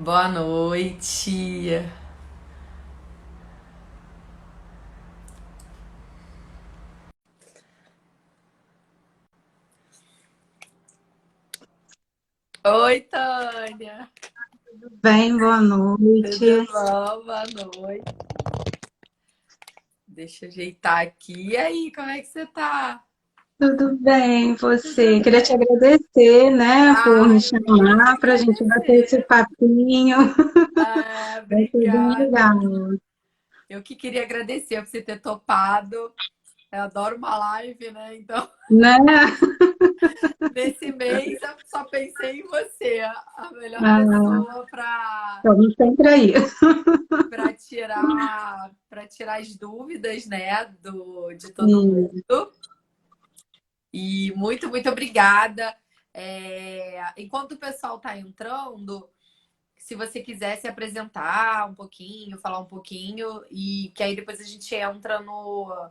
Boa noite. Oi, Tânia. Bem, boa Tudo noite. bom? Boa noite. Deixa eu ajeitar aqui. E aí, como é que você tá? Tudo bem, você? Tudo Queria te bem? agradecer, né, por me Eu que tenho que chamar para a gente bater esse agradecer. papinho. Vai ser bem Obrigada. legal, Eu que queria agradecer por você ter topado. Eu adoro uma live, né? Então, né? nesse mês eu só pensei em você, a melhor Ah, pessoa estamos sempre aí. para tirar as dúvidas, né, de todo mundo. Sim. E muito obrigada. Enquanto o pessoal está entrando, se você quiser se apresentar um pouquinho, falar um pouquinho, e que aí depois a gente entra no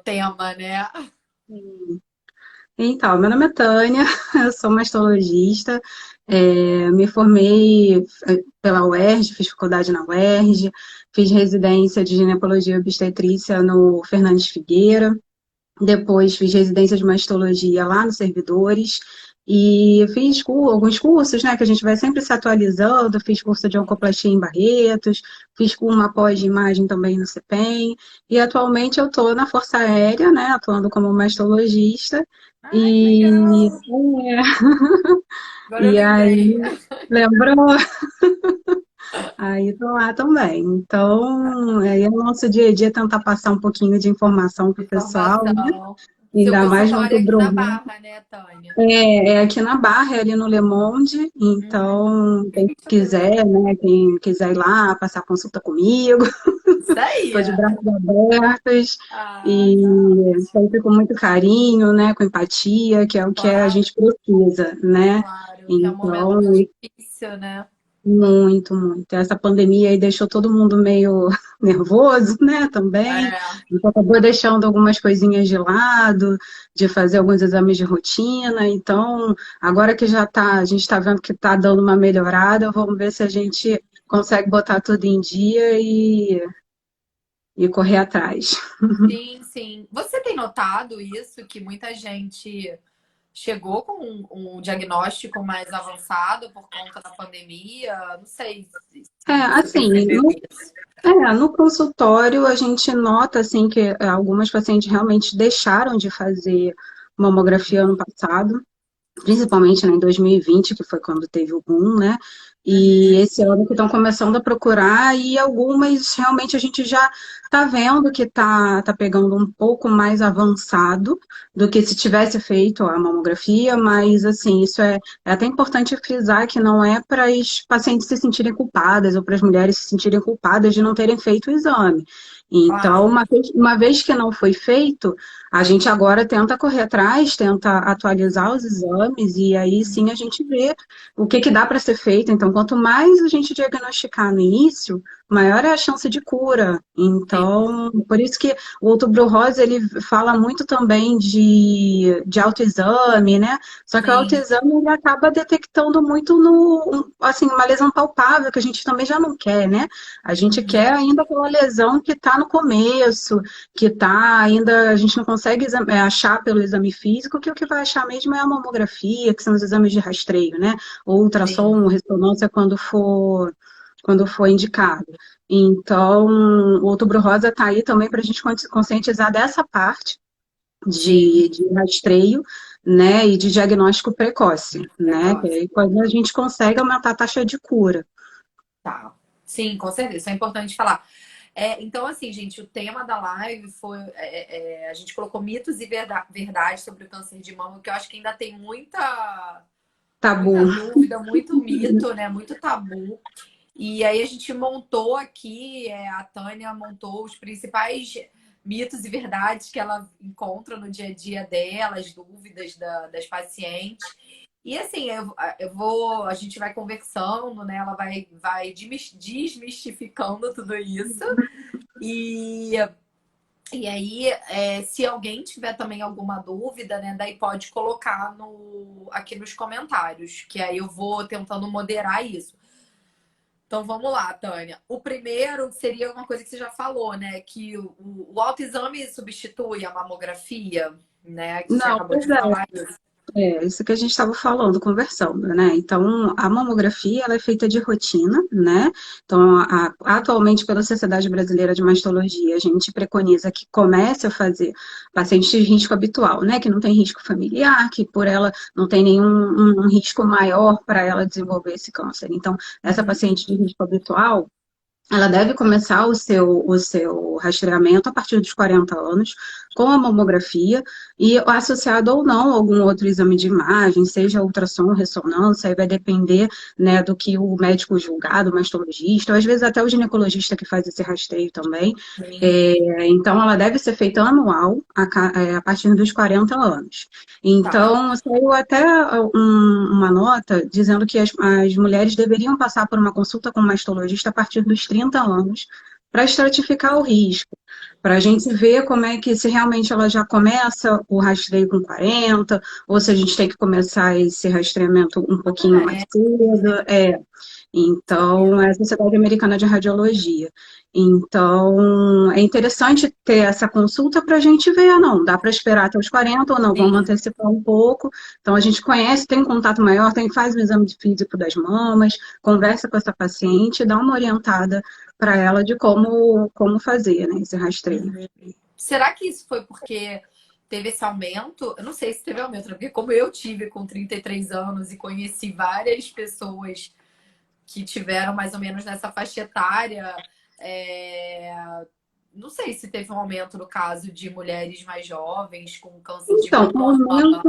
tema, né? Então, meu nome é Tânia, eu sou mastologista, me formei pela UERJ, fiz faculdade na UERJ, fiz residência de ginecologia e obstetrícia no Fernandes Figueira. Depois fiz residência de mastologia lá nos Servidores e fiz alguns cursos, né, que a gente vai sempre se atualizando. Fiz curso de oncoplastia em Barretos, fiz uma pós de imagem também no CEPEM e atualmente eu estou na Força Aérea, né, atuando como mastologista Ai, que e, legal! Agora eu e lembrei. aí lembrou? Aí estou lá também. Então, aí é o nosso dia a dia tentar passar um pouquinho de informação para o pessoal, né? Informação. Seu Ainda mais no consultório é aqui outubro na rosa. Barra, né, Tânia? É aqui na Barra, é ali no Le Monde, então quem quiser, né, quem quiser ir lá, passar consulta comigo, Isso aí. estou de braços abertos Ah, e tá ótimo. sempre com muito carinho, né, com empatia, que é o que a Claro, gente precisa, né? claro, que é um momento Então, muito difícil, né? muito, muito. Essa pandemia aí deixou todo mundo meio nervoso, né, também. É, Então, acabou deixando algumas coisinhas de lado, de fazer alguns exames de rotina. Então, agora que já tá, a gente está vendo que está dando uma melhorada, vamos ver se a gente consegue botar tudo em dia e correr atrás. sim, sim. Você tem notado isso, que muita gente chegou com um diagnóstico mais avançado por conta da pandemia? Não sei É, se você assim, percebeu isso. no consultório a gente nota assim que algumas pacientes realmente deixaram de fazer mamografia ano passado, principalmente, né, em 2020, que foi quando teve o boom, né? E Uhum, esse ano que estão começando a procurar, e algumas realmente a gente já está vendo que está pegando um pouco mais avançado do que se tivesse feito a mamografia, mas assim, isso é até importante frisar que não é para as pacientes se sentirem culpadas ou para as mulheres se sentirem culpadas de não terem feito o exame. Então, claro. uma vez que não foi feito, a gente agora tenta correr atrás, tenta atualizar os exames e aí sim a gente vê o que que dá para ser feito. Então, quanto mais a gente diagnosticar no início, maior é a chance de cura. Sim, Então, por isso que o Outubro Rosa ele fala muito também de autoexame, né? Só que o sim, autoexame ele acaba detectando muito no, assim, uma lesão palpável que a gente também já não quer, né? A gente quer ainda aquela lesão que está no começo, que tá ainda, a gente não consegue achar pelo exame físico, que o que vai achar mesmo é a mamografia, que são os exames de rastreio, né? Ou sim. ultrassom, ressonância quando for indicado. Então, o Outubro Rosa está aí também para a gente conscientizar dessa parte Sim, de rastreio, né, e de diagnóstico precoce, né, que negócio. aí quando a gente consegue aumentar a taxa de cura. Tá. Sim, com certeza. Isso é importante falar. Então, assim, gente, o tema da live foi. A gente colocou mitos e verdades sobre o câncer de mama, que eu acho que ainda tem muita Tabu. dúvida, muito mito, né? Muito tabu. E aí a gente montou aqui, a Tânia montou os principais mitos e verdades que ela encontra no dia a dia dela, as dúvidas das pacientes. E assim, a gente vai conversando, né? Ela vai desmistificando tudo isso. E E aí, se alguém tiver também alguma dúvida, né, daí pode colocar aqui nos comentários, que aí eu vou tentando moderar isso. Então vamos lá, Tânia. O primeiro seria uma coisa que você já falou, né? Que o autoexame substitui a mamografia, né? Que você Não, acabou pois de é. falar isso. Isso que a gente estava falando, conversando, né? Então, a mamografia, ela é feita de rotina, né? Então, atualmente, pela Sociedade Brasileira de Mastologia, a gente preconiza que comece a fazer pacientes de risco habitual, né? Que não tem risco familiar, que por ela não tem nenhum um risco maior para ela desenvolver esse câncer. Então, essa Uhum. paciente de risco habitual, ela deve começar o seu rastreamento a partir dos 40 anos, com a mamografia, e associado ou não a algum outro exame de imagem, seja ultrassom, ressonância, aí vai depender, né, do que o médico julgado, o mastologista, ou às vezes até o ginecologista que faz esse rastreio também. Sim. Então, ela deve ser feita anual, a partir dos 40 anos. Tá. Então, saiu até uma nota dizendo que as mulheres deveriam passar por uma consulta com um mastologista a partir dos 30 anos para estratificar o risco, para a gente ver como é que, se realmente ela já começa o rastreio com 40, ou se a gente tem que começar esse rastreamento um pouquinho Ah, mais é. cedo. Então, é a Sociedade Americana de Radiologia. Então, é interessante ter essa consulta para a gente ver, não, dá para esperar até os 40 ou não, vamos Sim. antecipar um pouco. Então, a gente conhece, tem um contato maior, faz o exame de físico das mamas, conversa com essa paciente, dá uma orientada para ela de como fazer, né, esse rastreio. Uhum. Será que isso foi porque teve esse aumento? Eu não sei se teve aumento, né? Porque como eu tive com 33 anos e conheci várias pessoas que tiveram mais ou menos nessa faixa etária, é, não sei se teve um aumento no caso de mulheres mais jovens com câncer de Então, mama. aumento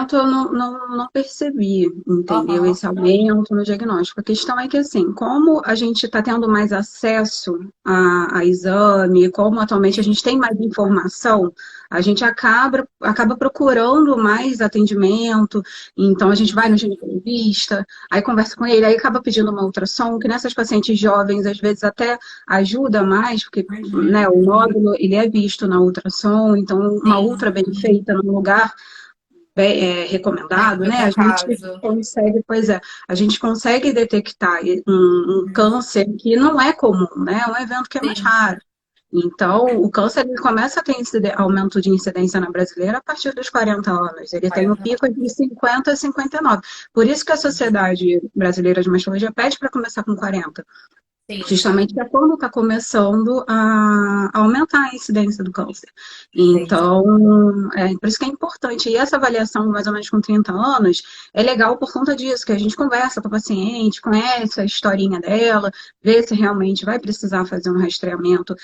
eu não percebi, entendeu? Aham. Esse aumento no diagnóstico. A questão é que, assim, como a gente está tendo mais acesso a exame, como atualmente a Sim. gente tem mais informação, a gente acaba procurando mais atendimento, então a gente vai no ginecologista, aí conversa com ele, aí acaba pedindo uma ultrassom, que nessas pacientes jovens, às vezes até ajuda mais, porque, né, Uhum. o nódulo, ele é visto na ultrassom, então uma Sim. ultra bem feita num lugar recomendado, É o né? meu A gente caso. consegue, pois é, a gente consegue detectar um câncer que não é comum, né? É um evento que é mais Sim. raro. Então, o câncer ele começa a ter aumento de incidência na brasileira a partir dos 40 anos. Ele tem o 40 pico de 50 a 59. Por isso que a anos. Sociedade Brasileira de Mastologia pede para começar com 40. Sim. Justamente que é quando está começando a aumentar a incidência do câncer. Entendi. Então, por isso que é importante. E essa avaliação, mais ou menos com 30 anos, é legal por conta disso, que a gente conversa com a paciente, conhece a historinha dela, vê se realmente vai precisar fazer um rastreamento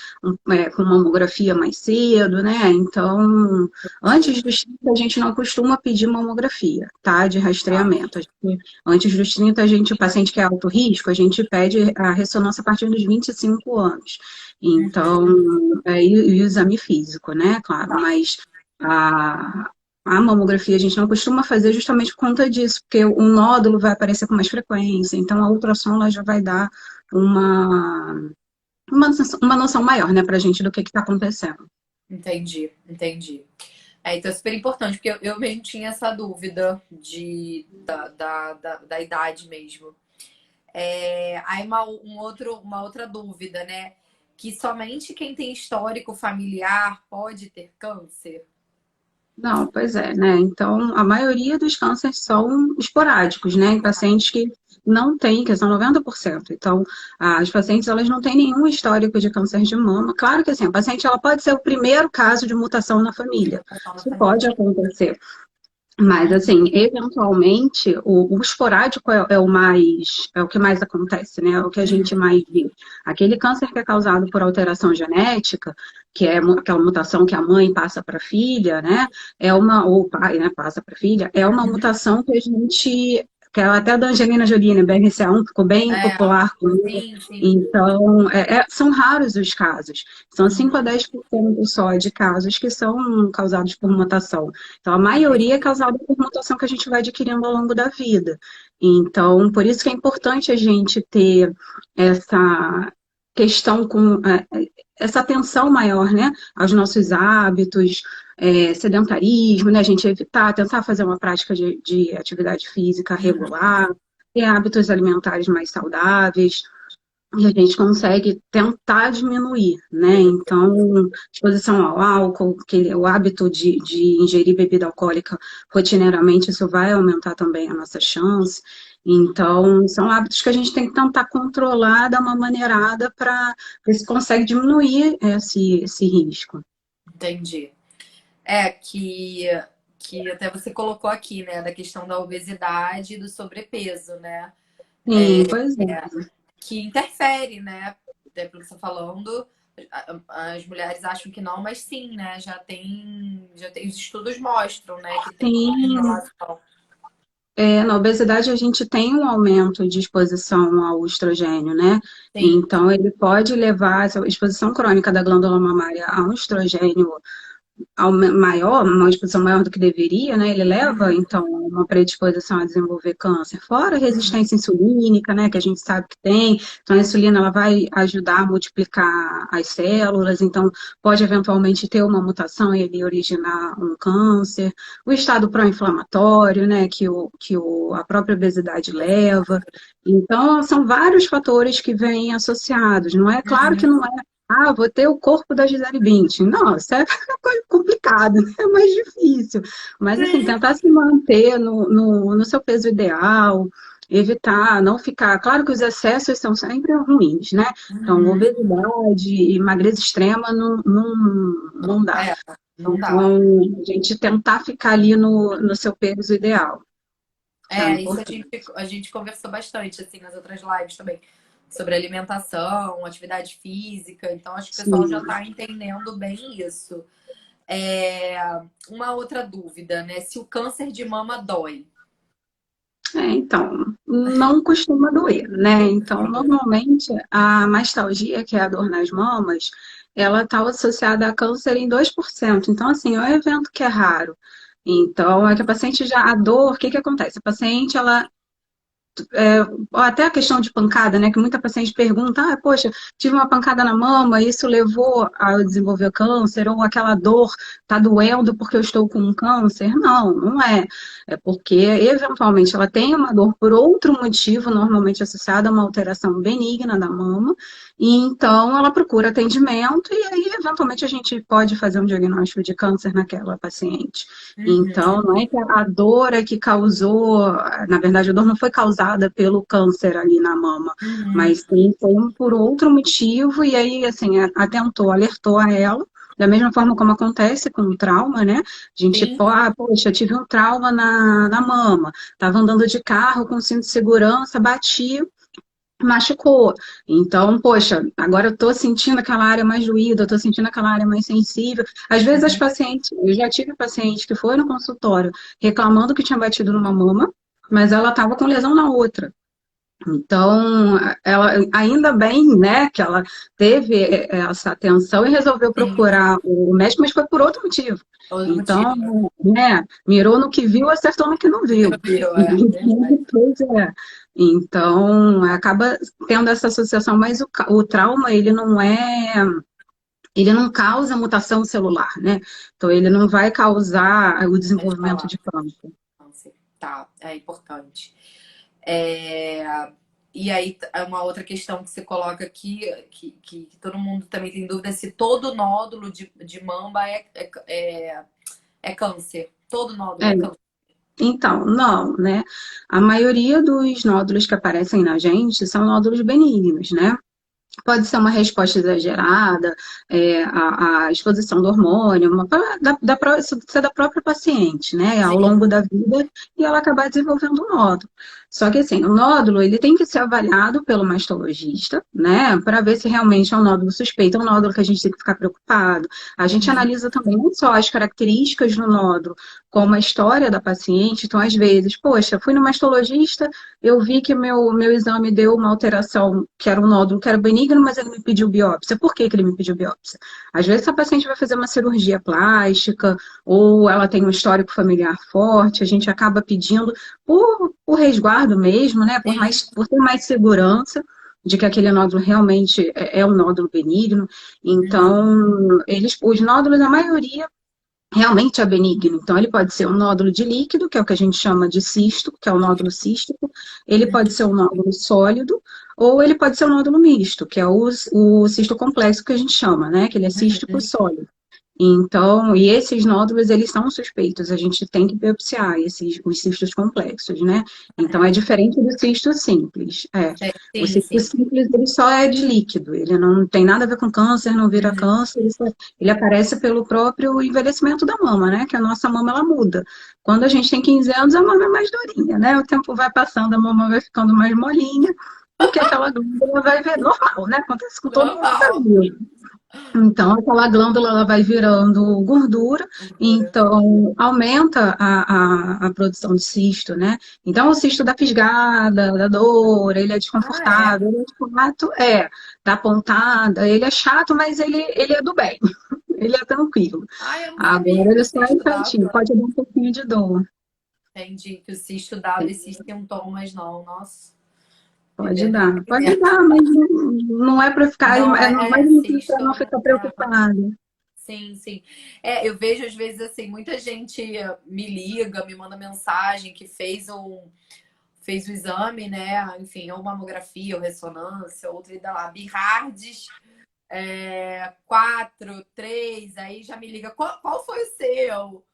com mamografia mais cedo, né? Então, antes dos 30, a gente não costuma pedir mamografia, tá? De Tá. rastreamento. Antes dos 30, o paciente que é alto risco, a gente pede a ressonância a partir dos 25 anos. Então, e o exame físico, né? Claro, Tá. mas a, a mamografia a gente não costuma fazer justamente por conta disso, porque o nódulo vai aparecer com mais frequência, então a ultrassom ela já vai dar uma, uma noção maior, né, pra gente do que está acontecendo. Entendi, entendi. Então é super importante, porque eu mesmo tinha essa dúvida da idade mesmo. Aí uma outra dúvida, né? Que somente quem tem histórico familiar pode ter câncer? Não, pois é, né? Então, a maioria dos cânceres são esporádicos, né? Em pacientes que não têm, que são 90%. Então, as pacientes, elas não têm nenhum histórico de câncer de mama. Claro que, assim, a paciente, ela pode ser o primeiro caso de mutação na família. Mutação na Isso pode família. acontecer. Mas, assim, eventualmente, o esporádico é o que mais acontece, né? É o que a gente mais vê. Aquele câncer que é causado por alteração genética, que é aquela mutação que a mãe passa para a filha, né? Ou o pai, né, passa para a filha, é uma mutação que a gente, que é até da Angelina Jolie, né? BRCA1, ficou bem É, popular com ela. sim, sim. Então, são raros os casos. São 5 a Uhum. 10% só de casos que são causados por mutação. Então, a maioria é Entendi. causada por mutação que a gente vai adquirindo ao longo da vida. Então, por isso que é importante a gente ter essa, questão com essa atenção maior, né, aos nossos hábitos, sedentarismo, né, a gente evitar, tentar fazer uma prática de atividade física regular, ter hábitos alimentares mais saudáveis, e a gente consegue tentar diminuir, né? Então, exposição ao álcool, o hábito de ingerir bebida alcoólica rotineiramente, isso vai aumentar também a nossa chance. Então, são hábitos que a gente tem que tentar controlar, dar uma maneirada para ver se consegue diminuir esse risco. Entendi. Que até você colocou aqui, né, da questão da obesidade e do sobrepeso, né? Sim, pois é. Que interfere, né? Até pelo que você está falando, as mulheres acham que não, mas sim, né? Os estudos mostram, né, que tem Sim, relação. na obesidade a gente tem um aumento de exposição ao estrogênio, né? Sim. Então, ele pode levar a exposição crônica da glândula mamária a um estrogênio maior, uma exposição maior do que deveria, né? Ele leva, então, a uma predisposição a desenvolver câncer. Fora a resistência insulínica, né? Que a gente sabe que tem. Então, a insulina, ela vai ajudar a multiplicar as células, então, pode eventualmente ter uma mutação e ele originar um câncer. O estado pró-inflamatório, né? A própria obesidade leva. Então, são vários fatores que vêm associados. Não é claro que não é vou ter o corpo da Gisele Bündchen. Não, isso é complicado, é mais difícil. Mas, assim, tentar se manter no seu peso ideal, evitar, não ficar. Claro que os excessos são sempre ruins, né? Então, obesidade e magreza extrema não dá. Não dá. Então, a gente tentar ficar ali no seu peso ideal. Isso a gente conversou bastante, assim, nas outras lives também. Sobre alimentação, atividade física. Então, acho que o pessoal já está entendendo bem isso. Uma outra dúvida, né? Se o câncer de mama dói. Então, não costuma doer, né? Então, normalmente, a mastalgia, que é a dor nas mamas, ela está associada a câncer em 2%. Então, assim, é um evento que é raro. Então, é que a paciente a dor, o que que acontece? A paciente, ela até a questão de pancada, né? Que muita paciente pergunta, poxa, tive uma pancada na mama, isso levou a desenvolver câncer, ou aquela dor tá doendo porque eu estou com um câncer. Não, não é. É porque, eventualmente, ela tem uma dor por outro motivo, normalmente associada a uma alteração benigna da mama, e então ela procura atendimento, e aí, eventualmente, a gente pode fazer um diagnóstico de câncer naquela paciente. Então, não é que a dor é que causou, na verdade, a dor não foi causada pelo câncer ali na mama, mas sim foi por outro motivo, e aí, assim, alertou a ela, da mesma forma como acontece com o trauma, né? A gente, poxa, eu tive um trauma na mama, estava andando de carro com cinto de segurança, bati, machucou. Então, poxa, agora eu tô sentindo aquela área mais doída, eu tô sentindo aquela área mais sensível. Às vezes as pacientes, eu já tive paciente que foi no consultório reclamando que tinha batido numa mama, mas ela estava com lesão na outra. Então, ela, ainda bem, né, que ela teve essa atenção e resolveu procurar o médico, mas foi por outro motivo. Então, né, mirou no que viu, acertou no que não viu. Pois é. Então, acaba tendo essa associação, mas o trauma, ele não causa mutação celular, né? Então, ele não vai causar o desenvolvimento de câncer. Tá, é importante. E aí, uma outra questão que você coloca aqui, que todo mundo também tem dúvida, é se todo nódulo de mama é câncer. Todo nódulo é câncer. Então, não, né? A maioria dos nódulos que aparecem na gente são nódulos benignos, né? Pode ser uma resposta exagerada, a exposição do hormônio, isso ser da própria paciente, né, ao longo da vida, e ela acabar desenvolvendo um nódulo. Só que, assim, o nódulo, ele tem que ser avaliado pelo mastologista, né, para ver se realmente é um nódulo suspeito, é um nódulo que a gente tem que ficar preocupado. A gente analisa também não só as características do nódulo, como a história da paciente. Então, às vezes, poxa, fui no mastologista, eu vi que meu exame deu uma alteração, que era um nódulo que era benigno, mas ele me pediu biópsia. Por que ele me pediu biópsia? Às vezes a paciente vai fazer uma cirurgia plástica, ou ela tem um histórico familiar forte, a gente acaba pedindo por resguardo mesmo, né? Por ter mais segurança. de que aquele nódulo realmente é um nódulo benigno. Então, os nódulos, a maioria realmente é benigno. Então, ele pode ser um nódulo de líquido, que é o que a gente chama de cisto, que é o nódulo cístico. Ele pode ser um nódulo sólido, ou ele pode ser um nódulo misto, que é o cisto complexo que a gente chama, né? Que ele é cístico sólido. Então, e esses nódulos, eles são suspeitos, a gente tem que biopsiar os cistos complexos, né? Então, é diferente do cisto simples. O Sim, cisto sim. simples, ele só é de líquido, ele não tem nada a ver com câncer, não vira câncer, ele aparece pelo próprio envelhecimento da mama, né? Que a nossa mama, ela muda. Quando a gente tem 15 anos, a mama é mais durinha, né? O tempo vai passando, a mama vai ficando mais molinha, porque aquela glândula vai ver normal, né? Acontece com todo mundo que tá Normal. vivo. Então, aquela glândula ela vai virando gordura, Gordura. então aumenta a produção de cisto, né? Então, o cisto dá fisgada, dá dor, ele é Ah, é? desconfortável, ele é de fato, dá pontada, ele é chato, mas ele é do bem, ele é tranquilo. Ah, eu não sabia Agora, que ele o só é cisto chatinho, dava. pode dar um pouquinho de dor. Entendi que o cisto dava esses sintomas, não. Nossa, vivendo e Pode aprendendo. dar, mas não é para ficar, Não é é, mais cisto. para não ficar preocupado. Sim, sim. Eu vejo às vezes assim, muita gente me liga, me manda mensagem que fez o exame, né? Enfim, ou mamografia, ou ressonância, ou da lá, Bihardes, 4, 3, aí já me liga, qual foi o seu?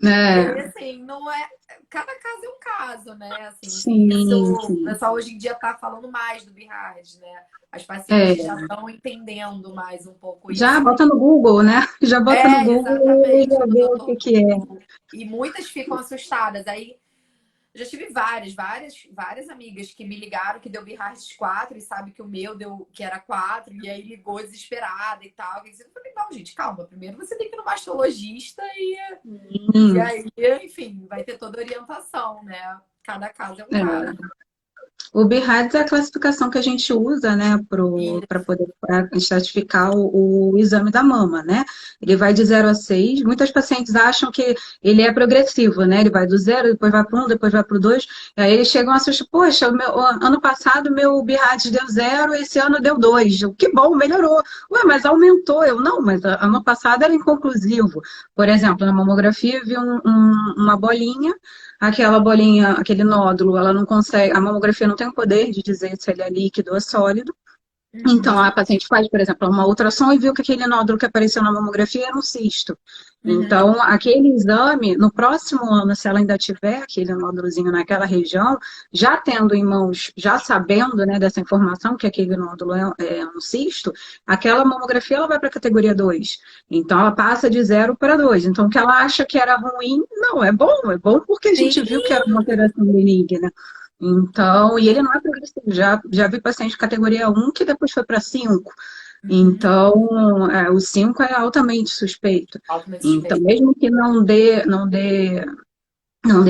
E aí, É, assim, não é. Cada caso é um caso, né? Assim, isso, sim, o sim. pessoal hoje em dia tá falando mais do Bihardes, né? As pacientes É, já estão entendendo mais um pouco já isso. bota no Google, né? Já bota no Google e Exatamente, já no vê o doutor que é. Google. E muitas ficam assustadas. Aí já tive várias amigas que me ligaram que deu Bihardes 4 e sabe que o meu deu que era 4 e aí ligou desesperada e tal. E eu falei, não, gente, calma. Primeiro você tem que ir no mastologista e Hum, aí, enfim, vai ter toda orientação, né? Cada caso é um caso. é. O BIRADS é a classificação que a gente usa, né, E, para poder estratificar o exame da mama, né? Ele vai de 0 a 6. Muitas pacientes acham que ele é progressivo, né? Ele vai do 0, depois vai para 1, depois vai para o 2. E aí eles chegam a assustar, poxa, ano passado meu BIRADS deu 0, esse ano deu 2. Que bom, melhorou. Ué, mas aumentou. Eu, não, mas ano passado era inconclusivo. Por exemplo, na mamografia eu vi uma bolinha. Aquela bolinha, aquele nódulo, ela não consegue, a mamografia não tem o poder de dizer se ele é líquido ou sólido. Então, a paciente faz, por exemplo, uma ultrassom e viu que aquele nódulo que apareceu na mamografia era um cisto. Então, aquele exame, no próximo ano, se ela ainda tiver aquele nódulozinho naquela região, já tendo em mãos, já sabendo, né, dessa informação que aquele nódulo é um cisto, aquela mamografia ela vai para a categoria 2. Então, ela passa de 0 para 2. Então, o que ela acha que era ruim, não, é bom porque a sim, gente viu que era uma alteração benigna. Então, e ele não é progressivo. Já vi paciente de categoria 1 que depois foi para 5. Então, o 5 é altamente suspeito. altamente Então, suspeito. mesmo que não dê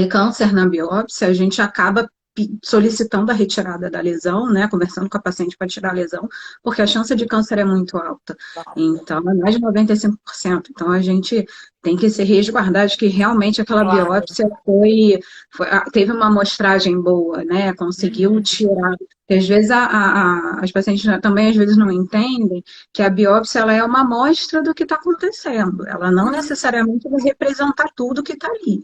câncer na biópsia, a gente acaba solicitando a retirada da lesão, né? Conversando com a paciente para tirar a lesão, porque a chance de câncer é muito alta. Então, é mais de 95%. Então, a gente tem que se resguardar de que realmente aquela Claro. biópsia teve uma amostragem boa, né? Conseguiu tirar. Porque às vezes as pacientes também às vezes não entendem que a biópsia ela é uma amostra do que está acontecendo. Ela não necessariamente vai representar tudo que está ali.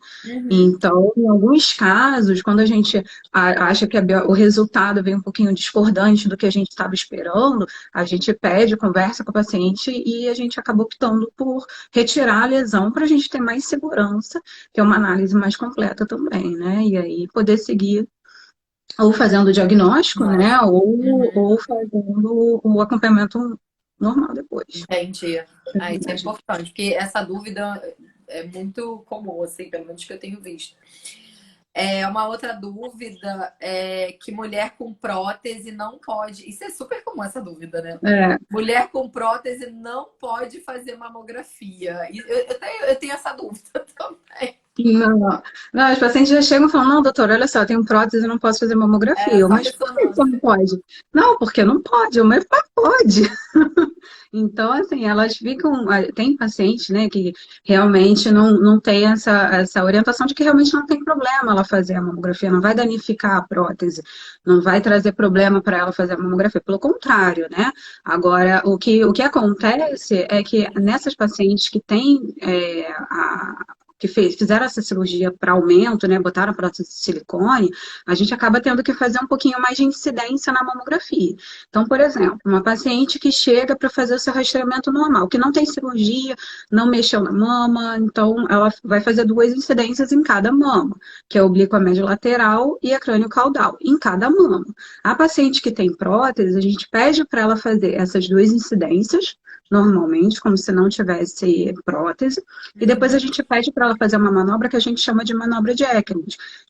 Então, em alguns casos, quando a gente acha que o resultado vem um pouquinho discordante do que a gente estava esperando, a gente pede, conversa com o paciente e a gente acaba optando por retirar a lesão para a gente ter mais segurança, ter uma análise mais completa também, né? E aí poder seguir ou fazendo o diagnóstico, né? Ou fazendo o acompanhamento normal depois. Entendi. Isso é importante, porque essa dúvida é muito comum, assim, pelo menos que eu tenho visto. Uma outra dúvida é que mulher com prótese não pode. Isso é super comum, essa dúvida, né? É, Mulher com prótese não pode fazer mamografia. Eu tenho essa dúvida também. Não, não, os pacientes já chegam e falam, não, doutor, olha só, eu tenho prótese e não posso fazer mamografia. É Eu, só mas por que você ressonância. não pode? Não, porque não pode. Eu, mas pode. Então, assim, elas ficam. Tem pacientes, né, que realmente não tem essa orientação de que realmente não tem problema ela fazer a mamografia, não vai danificar a prótese, não vai trazer problema para ela fazer a mamografia. Pelo contrário, né? Agora, o que acontece é que nessas pacientes que têm fizeram essa cirurgia para aumento, né, botaram prótese de silicone, a gente acaba tendo que fazer um pouquinho mais de incidência na mamografia. Então, por exemplo, uma paciente que chega para fazer o seu rastreamento normal, que não tem cirurgia, não mexeu na mama, então ela vai fazer 2 incidências em cada mama, que é o oblíqua médio lateral e a crânio caudal, em cada mama. A paciente que tem prótese, a gente pede para ela fazer essas 2 incidências, normalmente, como se não tivesse prótese, e depois a Uhum. gente pede para ela fazer uma manobra que a gente chama de manobra de Ekman,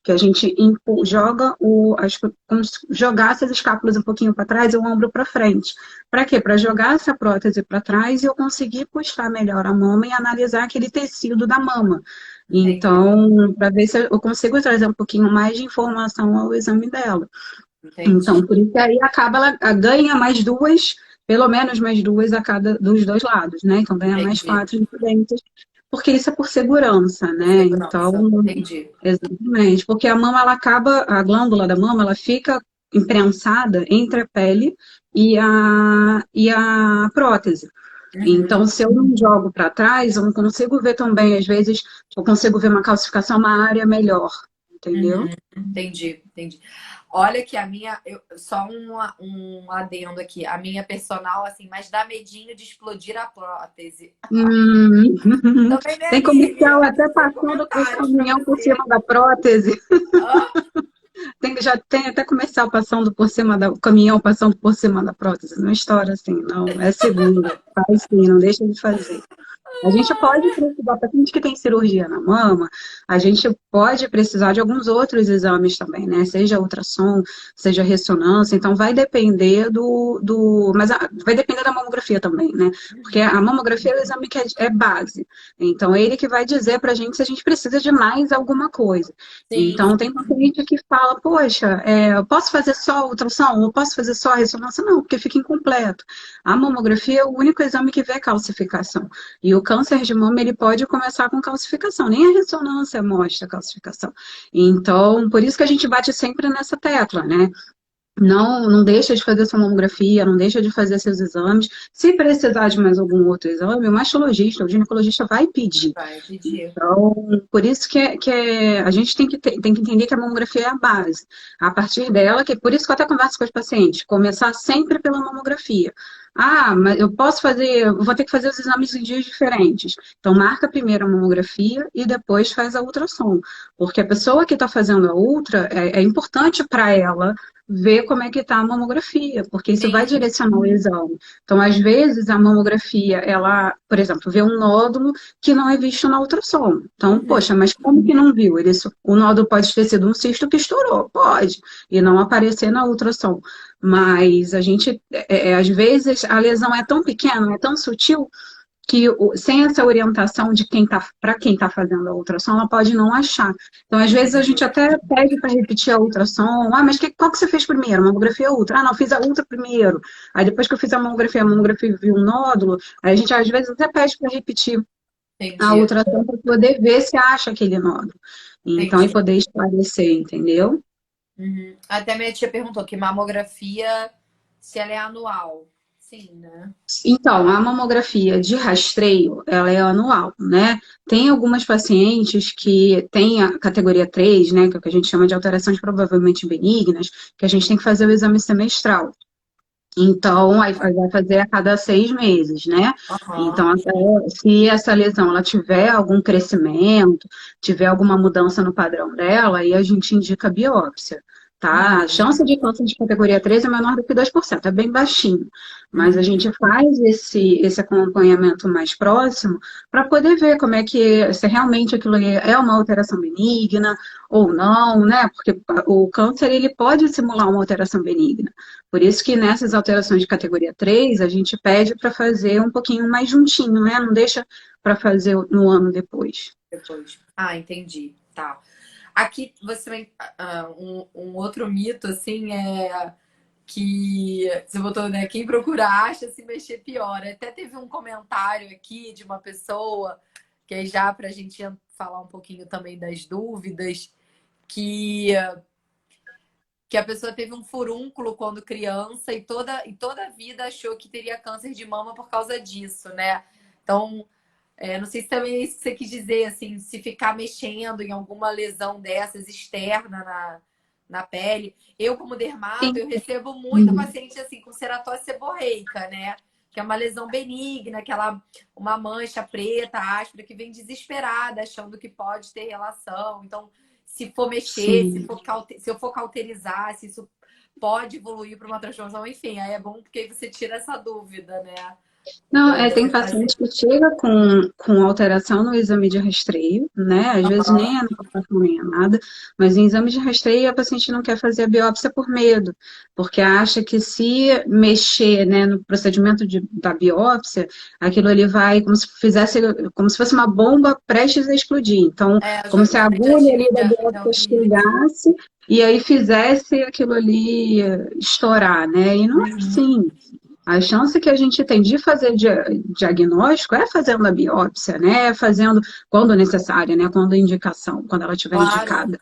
que a gente joga como se jogasse as escápulas um pouquinho para trás e o ombro para frente. Para quê? Para jogar essa prótese para trás e eu conseguir puxar melhor a mama e analisar aquele tecido da mama. Entendi, Então, para ver se eu consigo trazer um pouquinho mais de informação ao exame dela. entendi. Então, por isso que aí acaba, ela ganha mais 2, pelo menos mais 2 a cada dos 2 lados, né? Então ganha mais Entendi. 4 incidentes, porque isso é por segurança, Por né? Então, segurança. Entendi. exatamente, porque a mama, ela acaba, a glândula da mama, ela fica imprensada entre a pele e a prótese. Uhum. Então, se eu não jogo para trás, eu não consigo ver também, às vezes, eu consigo ver uma calcificação, uma área melhor, entendeu? Uhum. Entendi, entendi. Olha que a minha, só um adendo aqui, a minha personal, assim, mas dá medinho de explodir a prótese. Hum, Também, minha tem comercial amiga, até sem passando o comentários pra caminhão por você. cima da prótese. Ah, Já tem até comercial passando por cima o caminhão passando por cima da prótese. Não estoura assim, não. É seguro. Faz sim, não deixa de fazer. A gente pode precisar, paciente que tem cirurgia na mama, a gente pode precisar de alguns outros exames também, né? Seja ultrassom, seja ressonância, então vai depender mas vai depender da mamografia também, né? Porque a mamografia é o exame que é base. Então, é ele que vai dizer pra gente se a gente precisa de mais alguma coisa. sim, Então, tem paciente que fala, poxa, eu posso fazer só ultrassom, ou posso fazer só ressonância? Não, porque fica incompleto. A mamografia é o único exame que vê calcificação. E o câncer de mama, ele pode começar com calcificação, nem a ressonância mostra calcificação. Então, por isso que a gente bate sempre nessa tecla, né? Não deixa de fazer sua mamografia, não deixa de fazer seus exames. Se precisar de mais algum outro exame, o mastologista, o ginecologista vai pedir. vai pedir. Então, por isso a gente tem que entender que a mamografia é a base. A partir dela, por isso que eu até converso com os pacientes, começar sempre pela mamografia. Ah, mas eu vou ter que fazer os exames em dias diferentes. Então, marca primeiro a mamografia e depois faz a ultrassom. Porque a pessoa que está fazendo a ultra, é importante para ela ver como é que está a mamografia, porque isso vai Sim. direcionar o exame. Então, às vezes, a mamografia, ela, por exemplo, vê um nódulo que não é visto na ultrassom. Então, Uhum. poxa, mas como que não viu? O nódulo pode ter sido um cisto que estourou, pode, e não aparecer na ultrassom. Mas a gente, às vezes, a lesão é tão pequena, é tão sutil, que sem essa orientação de para quem está fazendo a ultrassom, ela pode não achar. Então, às vezes, a Entendi. gente até pede para repetir a ultrassom. Ah, mas qual que você fez primeiro? Mamografia ou ultra? Ah, não, fiz a ultra primeiro. Aí depois que eu fiz a mamografia viu um nódulo, aí a gente às vezes até pede para repetir a Entendi. ultrassom para poder ver se acha aquele nódulo. Então, e Entendi. poder esclarecer, entendeu? Uhum. Até minha tia perguntou que mamografia, se ela é anual. Sim, né? Então, a mamografia de rastreio, ela é anual, né? Tem algumas pacientes que têm a categoria 3, né, que é o que a gente chama de alterações provavelmente benignas, que a gente tem que fazer o exame semestral. Então, aí vai fazer a cada 6 meses, né? Aham. Então, se essa lesão ela tiver algum crescimento, tiver alguma mudança no padrão dela, aí a gente indica biópsia, tá? A Uhum. chance de câncer de categoria 3 é menor do que 2%, é bem baixinho. Mas a Uhum. gente faz esse acompanhamento mais próximo para poder ver como é que, se realmente aquilo ali é uma alteração benigna ou não, né? Porque o câncer, ele pode simular uma alteração benigna. Por isso que nessas alterações de categoria 3 a gente pede para fazer um pouquinho mais juntinho, né? Não deixa para fazer no ano depois. depois. Ah, entendi. Tá. Aqui você vem. Um outro mito, assim, é que você botou, né? Quem procura acha, se mexer piora. Até teve um comentário aqui de uma pessoa, que é já para a gente falar um pouquinho também das dúvidas, que, que a pessoa teve um furúnculo quando criança e toda a vida achou que teria câncer de mama por causa disso, né? Então, não sei se também é isso que você quis dizer, assim, se ficar mexendo em alguma lesão dessas externa na pele. Eu, como dermato, Sim. eu recebo muita Uhum. paciente assim com ceratose seborreica, né? Que é uma lesão benigna, uma mancha preta, áspera, que vem desesperada, achando que pode ter relação. Então, se for mexer, Sim. se eu for cauterizar, se isso pode evoluir para uma transformação, enfim, aí é bom porque aí você tira essa dúvida, né? Não, tem Dessas paciente pacientes. que chega com alteração no exame de rastreio, né? Às vezes nem é no coração nem é nada, mas em exame de rastreio a paciente não quer fazer a biópsia por medo, porque acha que se mexer, né, no procedimento da biópsia, aquilo ali vai como se fosse uma bomba prestes a explodir. Então, como se a Também agulha ali da já biópsia ouvi isso. chegasse e aí fizesse aquilo ali estourar, né? E não é Uhum. assim. A chance que a gente tem de fazer diagnóstico é fazendo a biópsia, né? É fazendo quando necessária, né? Quando indicação, quando ela estiver Claro. indicada.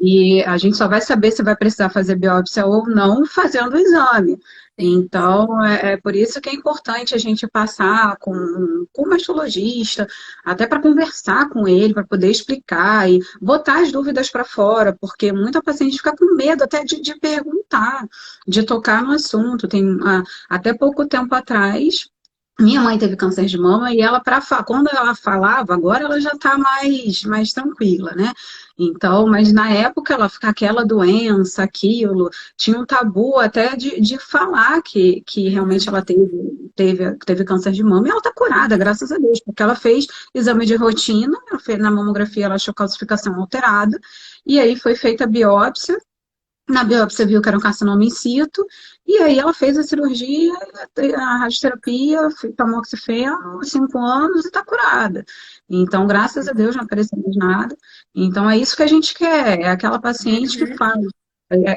E a gente só vai saber se vai precisar fazer biópsia ou não fazendo o exame. Sim. Então, é por isso que é importante a gente passar com o mastologista, até para conversar com ele, para poder explicar e botar as dúvidas para fora, porque muita paciente fica com medo até de perguntar, de tocar no assunto. Até pouco tempo atrás, minha mãe teve câncer de mama e quando ela falava, agora ela já está mais tranquila, né? Então, mas na época ela fica aquela doença, aquilo, tinha um tabu até de falar que realmente ela teve câncer de mama e ela está curada, graças a Deus, porque ela fez exame de rotina, na mamografia ela achou calcificação alterada, e aí foi feita a biópsia. Na biópsia viu que era um carcinoma in situ, e aí ela fez a cirurgia, a radioterapia, tomou oxigênio, 5 anos e está curada. Então, graças a Deus, não apareceu mais nada. Então, é isso que a gente quer, é aquela paciente que Uhum. faz.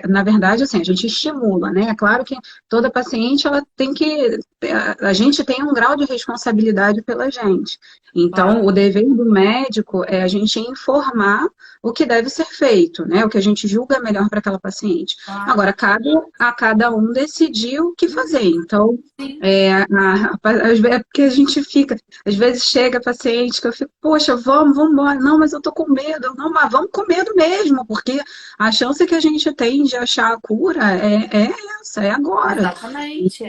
Na verdade, assim, a gente estimula, né? É claro que toda paciente, ela tem que. A gente tem um grau de responsabilidade pela gente. Então, Claro. o dever do médico é a gente informar o que deve ser feito, né? O que a gente julga melhor para aquela paciente. Claro. Agora, cabe a cada um decidir o que fazer. Então, Sim. é porque a gente fica, às vezes chega paciente que eu fico, poxa, vamos embora. Não, mas eu tô com medo. Não, mas vamos com medo mesmo, porque a chance que a gente tem de achar a cura é essa, é agora. Exatamente.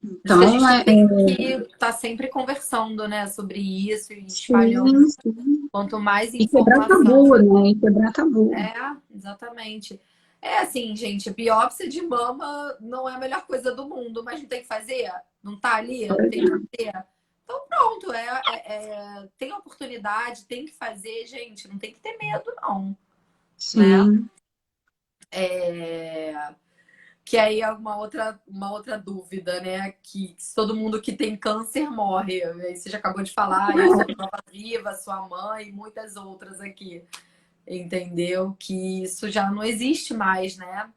Então, Por isso que a então gente tem que estar sempre conversando, né, sobre isso e espalhando. sim, sim. Quanto mais E quebrar tabu, informação. né? E quebrar tabu. Exatamente. É assim, gente, biópsia de mama não é a melhor coisa do mundo, mas não tem que fazer? Não tá ali? Não tem que fazer? Então pronto, tem oportunidade, tem que fazer, gente, não tem que ter medo, não, né? Sim. É, Que aí é uma outra dúvida, né? Que todo mundo que tem câncer morre. Aí você já acabou de falar isso, a prova viva, sua mãe e muitas outras aqui. Entendeu? Que isso já não existe mais, né?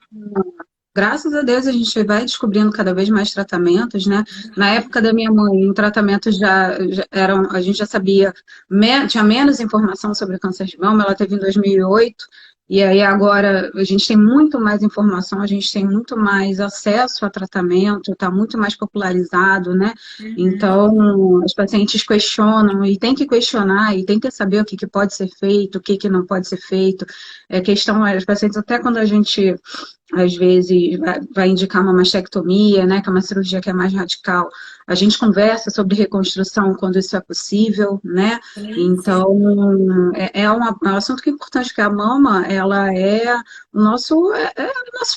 Graças a Deus a gente vai descobrindo cada vez mais tratamentos, né? Na época da minha mãe, o tratamento já eram, a gente já sabia, tinha menos informação sobre câncer de mama, ela teve em 2008, e aí agora a gente tem muito mais informação, a gente tem muito mais acesso a tratamento, está muito mais popularizado, né? Uhum. Então, os pacientes questionam e tem que questionar e tem que saber o que pode ser feito, o que não pode ser feito. É questão, os pacientes, até quando a gente às vezes vai indicar uma mastectomia, né, que é uma cirurgia que é mais radical. A gente conversa sobre reconstrução quando isso é possível, né? Sim, sim. Então, é um assunto que é importante, porque a mama, ela é o nosso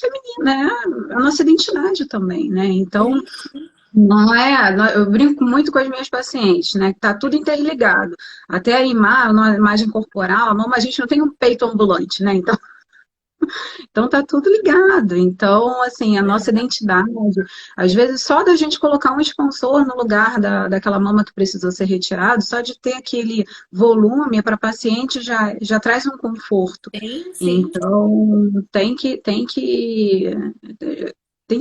feminino, né? É a nossa identidade também, né? Então, Sim. não é, eu brinco muito com as minhas pacientes, né? Que tá tudo interligado. Até a imagem corporal, a mama, a gente não tem um peito ambulante, né? Então, Então tá tudo ligado. Então, assim, a nossa Verdade. identidade, às vezes só da gente colocar um expansor no lugar daquela mama que precisou ser retirado, só de ter aquele volume para a paciente já traz um conforto. Sim, sim. Então, tem que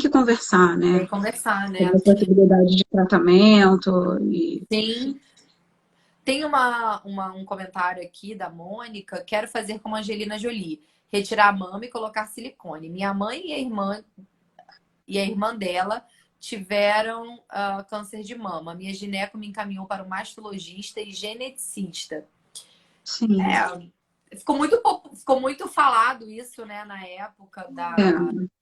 conversar, Tem né? que conversar, Sobre né? a possibilidade de tratamento e, enfim. Sim. Tem um comentário aqui da Mônica. Quero fazer como Angelina Jolie. Retirar a mama e colocar silicone. Minha mãe e a irmã dela tiveram câncer de mama. Minha gineco me encaminhou para um mastologista e geneticista. Sim. Ficou muito falado isso, né, na época da É.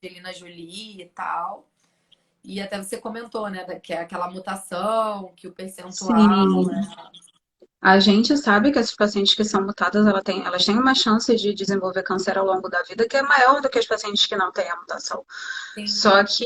Angelina Jolie e tal. E até você comentou, né, que é aquela mutação, que o percentual Sim. A gente sabe que essas pacientes que são mutadas, elas têm uma chance de desenvolver câncer ao longo da vida que é maior do que as pacientes que não têm a mutação. sim, Só que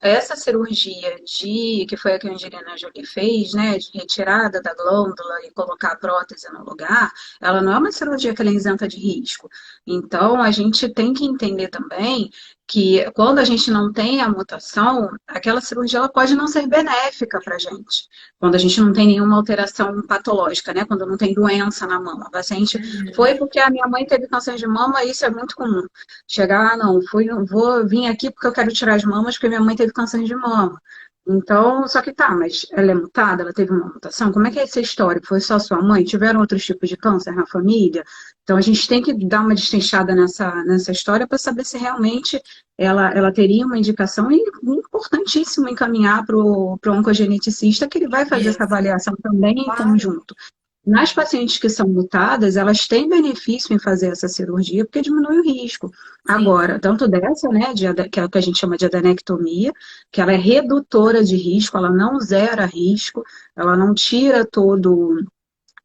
essa cirurgia que foi a que a Angelina Jolie fez, né, de retirada da glândula e colocar a prótese no lugar, ela não é uma cirurgia que ela é isenta de risco. Então, a gente tem que entender também que quando a gente não tem a mutação, aquela cirurgia ela pode não ser benéfica para a gente. Quando a gente não tem nenhuma alteração patológica, né? Quando não tem doença na mama. O paciente foi porque a minha mãe teve câncer de mama, isso é muito comum. Chegar, não, vou vir aqui porque eu quero tirar as mamas porque minha mãe teve câncer de mama. Então, só que tá, mas ela é mutada, ela teve uma mutação. Como é que é essa história? Foi só sua mãe? Tiveram outros tipos de câncer na família? Então, a gente tem que dar uma destrinchada nessa história para saber se realmente ela teria uma indicação e importantíssimo encaminhar para o oncogeneticista, que ele vai fazer essa isso. avaliação também em Claro. conjunto. Nas pacientes que são mutadas, elas têm benefício em fazer essa cirurgia porque diminui o risco. Sim, Agora, tanto dessa, né, que é o que a gente chama de adenectomia, que ela é redutora de risco, ela não zera risco, ela não tira todo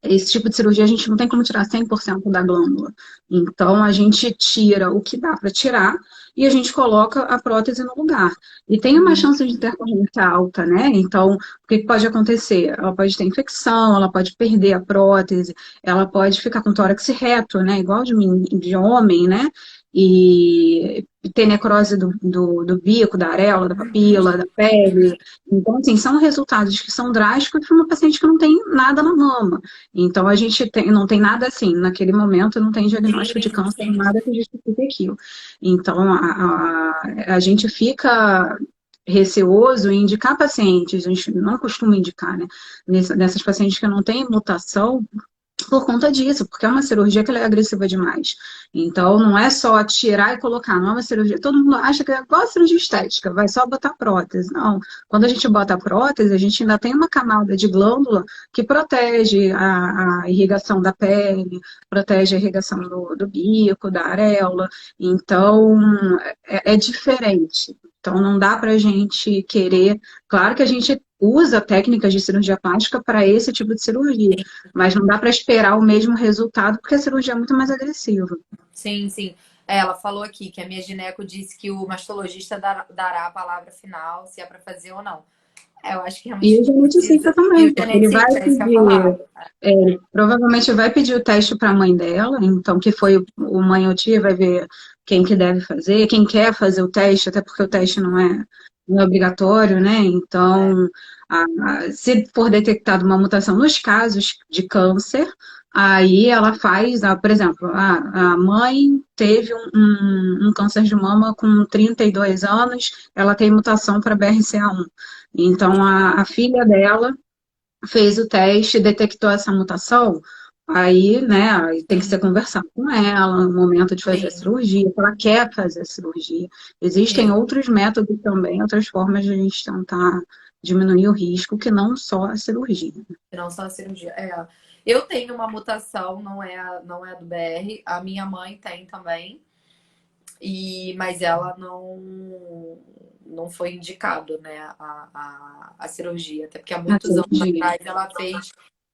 esse tipo de cirurgia a gente não tem como tirar 100% da glândula. Então, a gente tira o que dá para tirar e a gente coloca a prótese no lugar. E tem uma chance de intercorrência alta, né? Então, o que pode acontecer? Ela pode ter infecção, ela pode perder a prótese, ela pode ficar com tórax reto, né? Igual de homem, né? E ter necrose do bico, da areola, da papila, da pele. Então, assim, são resultados que são drásticos para uma paciente que não tem nada na mama. Então, não tem nada assim, naquele momento não tem diagnóstico de sim, câncer, sim. nada que justifique aquilo. Então, a gente fica receoso em indicar pacientes, a gente não costuma indicar, né, nessas pacientes que não têm mutação, por conta disso, porque é uma cirurgia que ela é agressiva demais. Então, não é só tirar e colocar, não é uma cirurgia. Todo mundo acha que é igual a cirurgia estética, vai só botar prótese. Não. Quando a gente bota a prótese, a gente ainda tem uma camada de glândula que protege a irrigação da pele, protege a irrigação do bico, da areola. Então, é diferente. Então, não dá para a gente querer. Claro que a gente usa técnicas de cirurgia plástica para esse tipo de cirurgia, mas não dá para esperar o mesmo resultado, porque a cirurgia é muito mais agressiva. Sim, sim. Ela falou aqui que a minha gineco disse que o mastologista dará a palavra final, se é para fazer ou não. Eu acho que E realmente o geneticista precisa. E o também, porque ele vai geneticista, é isso que eu ia pedir, falar. provavelmente vai pedir o teste para a mãe dela, então que foi o mãe ou tia, vai ver quem que deve fazer, quem quer fazer o teste, até porque o teste não é obrigatório, né? É, Então, se for detectada uma mutação nos casos de câncer, aí ela faz, por exemplo, a mãe teve um câncer de mama com 32 anos, ela tem mutação para BRCA1. Então, a filha dela fez o teste, detectou essa mutação, aí, né, aí tem que ser sim, conversado com ela no momento de fazer a sim, cirurgia, se ela quer fazer a cirurgia. Existem sim. outros métodos também, outras formas de a gente tentar diminuir o risco, que não só a cirurgia. Não só a cirurgia. É. Eu tenho uma mutação, não é do BR. A minha mãe tem também. Mas ela não foi indicado, né, a cirurgia, até porque há A muitos anos cirurgia. atrás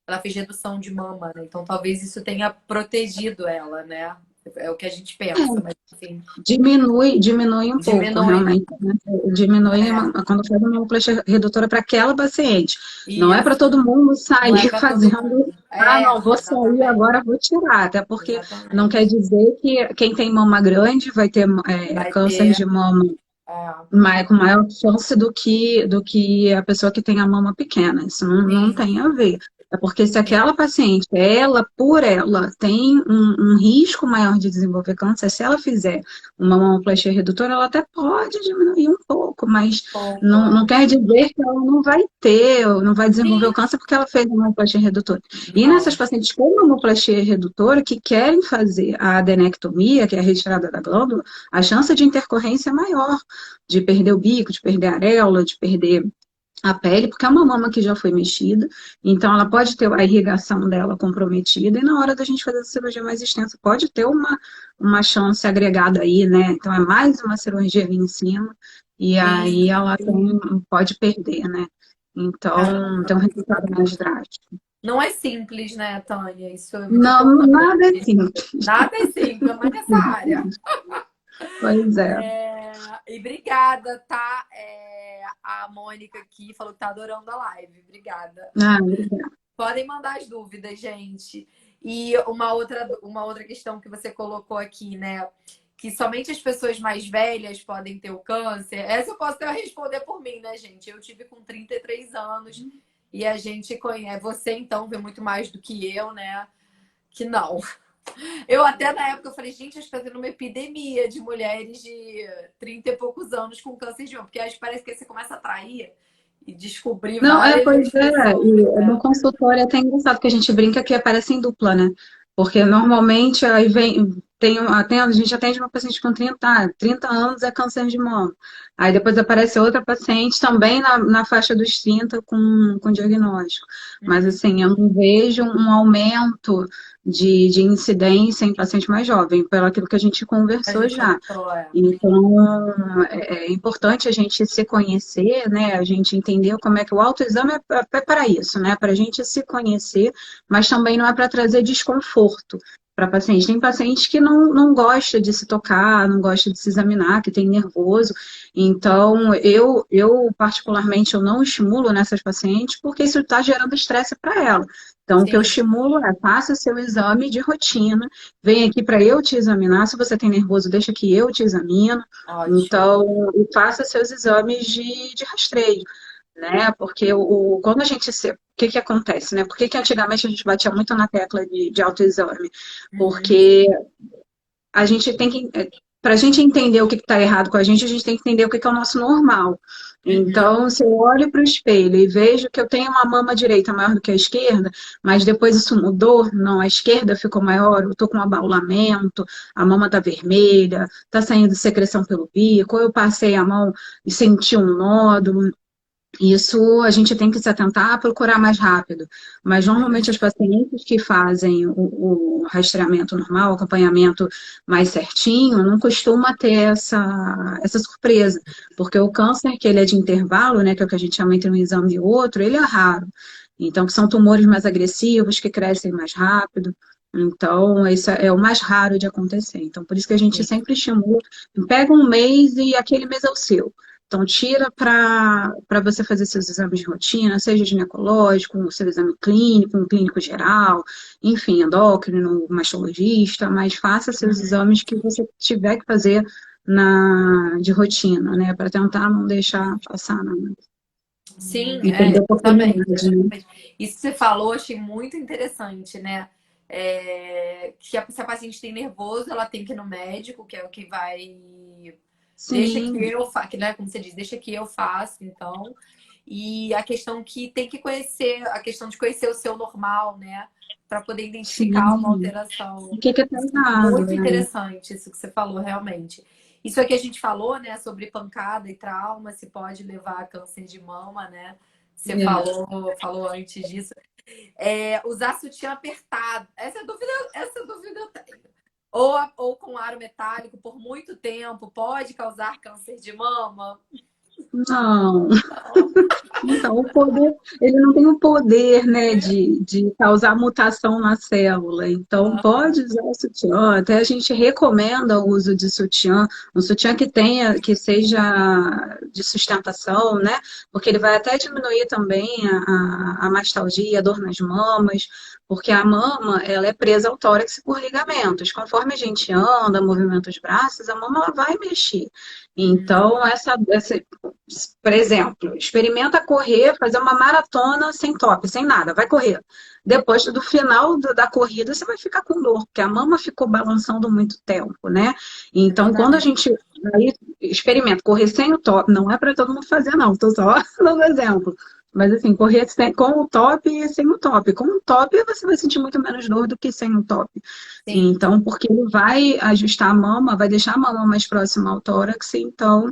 ela fez redução de mama, né? Então talvez isso tenha protegido ela, né? É o que a gente pensa, mas enfim, Diminui um pouco, diminui, né? realmente, né? Diminui É, quando faz uma amostra redutora para aquela paciente. Não é para isso. todo mundo Não é sair para todo fazendo, mundo. ah, É, não, vou sair exatamente. agora, vou tirar, até porque não quer Exatamente. dizer que quem tem mama grande vai ter Vai câncer ter. de mama É, com maior chance do que a pessoa que tem a mama pequena. Isso não sim, tem a ver. É porque se sim. aquela paciente, ela por ela, tem um risco maior de desenvolver câncer, se ela fizer uma mamoplastia redutora, ela até pode diminuir um pouco, mas Pouco, não é. quer dizer que ela não vai ter, ou não vai desenvolver o Sim, câncer porque ela fez uma mamoplastia redutora. E nessas não. pacientes com mamoplastia redutora que querem fazer a adenectomia, que é a retirada da glândula, a chance de intercorrência é maior de perder o bico, de perder a areola, de perder a pele, porque é uma mama que já foi mexida, então ela pode ter a irrigação dela comprometida, e na hora da gente fazer a cirurgia mais extensa, pode ter uma chance agregada aí, né? Então é mais uma cirurgia ali em cima, e Sim, aí ela pode perder, né? Então tem um caramba, resultado mais exatamente. drástico. Não é simples, né, Tânia? Isso é muito Não, nada é importante. simples. Nada é simples, mas nessa área. Pois é. E obrigada, tá? A Mônica aqui falou que tá adorando a live. Obrigada. Ah, obrigada. Podem mandar as dúvidas, gente. E uma outra questão que você colocou aqui, né? Que somente as pessoas mais velhas podem ter o câncer. Essa eu posso até responder por mim, né, gente? Eu tive com 33 anos e a gente conhece. Você, então, vê muito mais do que eu, né? Que não. Eu até na época eu falei, gente, acho que está tendo uma epidemia de mulheres de 30 e poucos anos com câncer de mama, porque acho que parece que você começa a atrair e descobrir Não, pois várias é, pessoas, e no né? consultório é até engraçado que a gente brinca que aparece em dupla, né? Porque normalmente aí a gente atende uma paciente com 30 anos é câncer de mama. Aí depois aparece outra paciente também na faixa dos 30 com diagnóstico. Mas Uhum. assim, eu não vejo um aumento de incidência em paciente mais jovem, pelo aquilo que a gente A conversou gente já. comentou, é. Então, é importante a gente se conhecer, né? A gente entender como é que o autoexame é para isso, né? Para a gente se conhecer, mas também não é para trazer desconforto para paciente. Tem paciente que não gosta de se tocar, não gosta de se examinar, que tem nervoso. Então, eu particularmente, eu não estimulo nessas pacientes porque isso está gerando estresse para ela. Então, o que eu Sim, estimulo é faça seu exame de rotina, vem aqui para eu te examinar. Se você tem nervoso, deixa que eu te examino. ótimo. Então, e faça seus exames de rastreio, né? Porque quando a gente o que que acontece, né? Por que que antigamente a gente batia muito na tecla de autoexame? Uhum. Porque a gente tem que, para a gente entender o que está errado com a gente tem que entender o que que é o nosso normal. Uhum. Então, se eu olho para o espelho e vejo que eu tenho uma mama direita maior do que a esquerda, mas depois isso mudou, não, a esquerda ficou maior, eu estou com um abaulamento, a mama está vermelha, está saindo secreção pelo bico, ou eu passei a mão e senti um nódulo, isso a gente tem que se atentar a procurar mais rápido. Mas normalmente as pacientes que fazem o rastreamento normal, o acompanhamento mais certinho, não costuma ter essa surpresa. Porque o câncer, que ele é de intervalo, né, que é o que a gente chama entre um exame e outro, ele é raro. Então, que são tumores mais agressivos, que crescem mais rápido. Então, isso é o mais raro de acontecer. Então, por isso que a gente Sim. sempre estimula, pega um mês e aquele mês é o seu. Então, tira para você fazer seus exames de rotina, seja ginecológico, o seu exame clínico, um clínico geral, enfim, endócrino, mastologista, mas faça seus Uhum. exames que você tiver que fazer de rotina, né? Para tentar não deixar passar nada. Sim, E perder a exatamente, oportunidade, né? exatamente. Isso que você falou, achei muito interessante, né? Se a paciente tem nervoso, ela tem que ir no médico, que é o que vai. Deixa que Sim, eu faço, né? Como você diz, deixa que eu faço, então. E a questão que tem que conhecer, a questão de conhecer o seu normal, né? Para poder identificar uma sim. O alteração. que que tá errado, Muito né? interessante isso que você falou, realmente. Isso aqui a gente falou, né, sobre pancada e trauma, se pode levar a câncer de mama, né? Você É. falou antes disso. Usar sutiã apertado. Essa dúvida eu tenho. Ou com aro metálico por muito tempo pode causar câncer de mama? Não. Não. Então, o poder, ele não tem o poder, né, de causar mutação na célula. Então, Aham. pode usar o sutiã. Até a gente recomenda o uso de sutiã, um sutiã que tenha, que seja de sustentação, né? Porque ele vai até diminuir também a mastalgia, a dor nas mamas, porque a mama, ela é presa ao tórax por ligamentos. Conforme a gente anda, movimenta os braços, a mama ela vai mexer. Então, por exemplo, experimenta correr, fazer uma maratona sem top, sem nada, vai correr. Depois do final da corrida, você vai ficar com dor, porque a mama ficou balançando muito tempo, né? É Então, quando a verdade. gente aí, experimenta correr sem o top, não é para todo mundo fazer, não, estou só dando exemplo. Mas assim, correr com o top e sem o top. Com o top, você vai sentir muito menos dor do que sem o top. Sim, Então, porque ele vai ajustar a mama, vai deixar a mama mais próxima ao tórax, então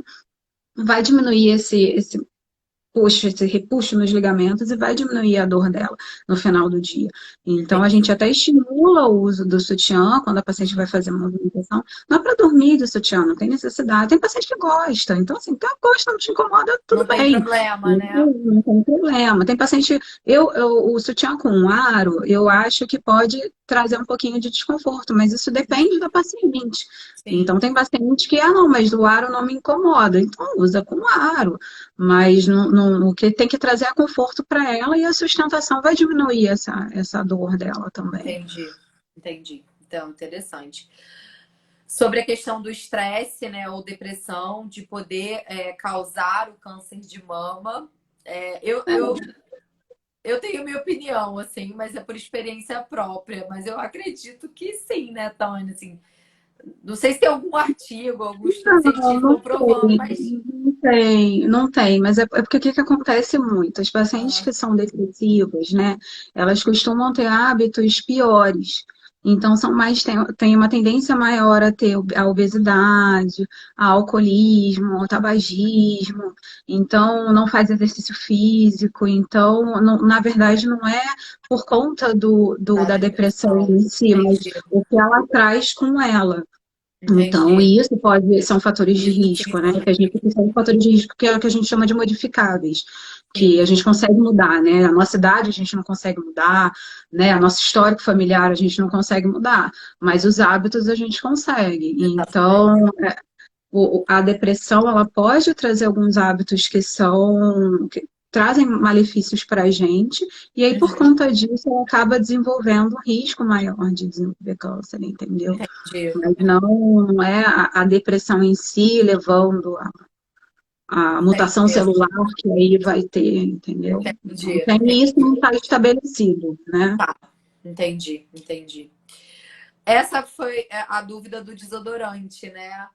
vai diminuir esse repuxo nos ligamentos e vai diminuir a dor dela no final do dia. Então, a entendi. gente até estimula o uso do sutiã quando a paciente vai fazer uma movimentação. Não é para dormir de sutiã, não tem necessidade. Tem paciente que gosta. Então, assim, quem gosta, não te incomoda, tudo Não tem bem. problema, Não né? tem problema. Tem paciente. O sutiã com aro, eu acho que pode trazer um pouquinho de desconforto, mas isso depende da paciente. Sim, Então, tem paciente que, não, mas o aro não me incomoda. Então, usa com aro. Mas o que tem que trazer é conforto para ela e a sustentação vai diminuir essa dor dela também. entendi. Entendi. Então, interessante. Sobre a questão do estresse, né, ou depressão, de poder causar o câncer de mama, eu tenho minha opinião, assim, mas é por experiência própria. Mas eu acredito que sim, né, Tânia? Assim, não sei se tem algum artigo, algum estudo Não, científico não comprovando, tem, mas. não tem, mas é porque o que acontece muito? As pacientes Ah, que são depressivas, né, elas costumam ter hábitos piores. Então, tem uma tendência maior a ter a obesidade, a alcoolismo, ao tabagismo, então não faz exercício físico, então, na verdade, não é por conta da da depressão depressão. em si, mas Entendi, o que ela traz com ela. Então, entendi. isso são fatores de Isso risco, né? sim, Que a gente são fatores de risco que é o que a gente chama de modificáveis, que a sim, gente consegue mudar, né? A nossa idade a gente não consegue mudar, né? A nosso histórico familiar a gente não consegue mudar, mas os hábitos a gente consegue. exatamente. Então, a depressão ela pode trazer alguns hábitos que trazem malefícios para a gente, e aí por Uhum, conta disso ela acaba desenvolvendo um risco maior de desenvolver câncer, entendeu? entendi, Mas não é a depressão em si levando a mutação entendi, celular que aí vai ter, entendeu? Não entendi, tem isso, não está estabelecido, né? entendi. Essa foi a dúvida do desodorante, né?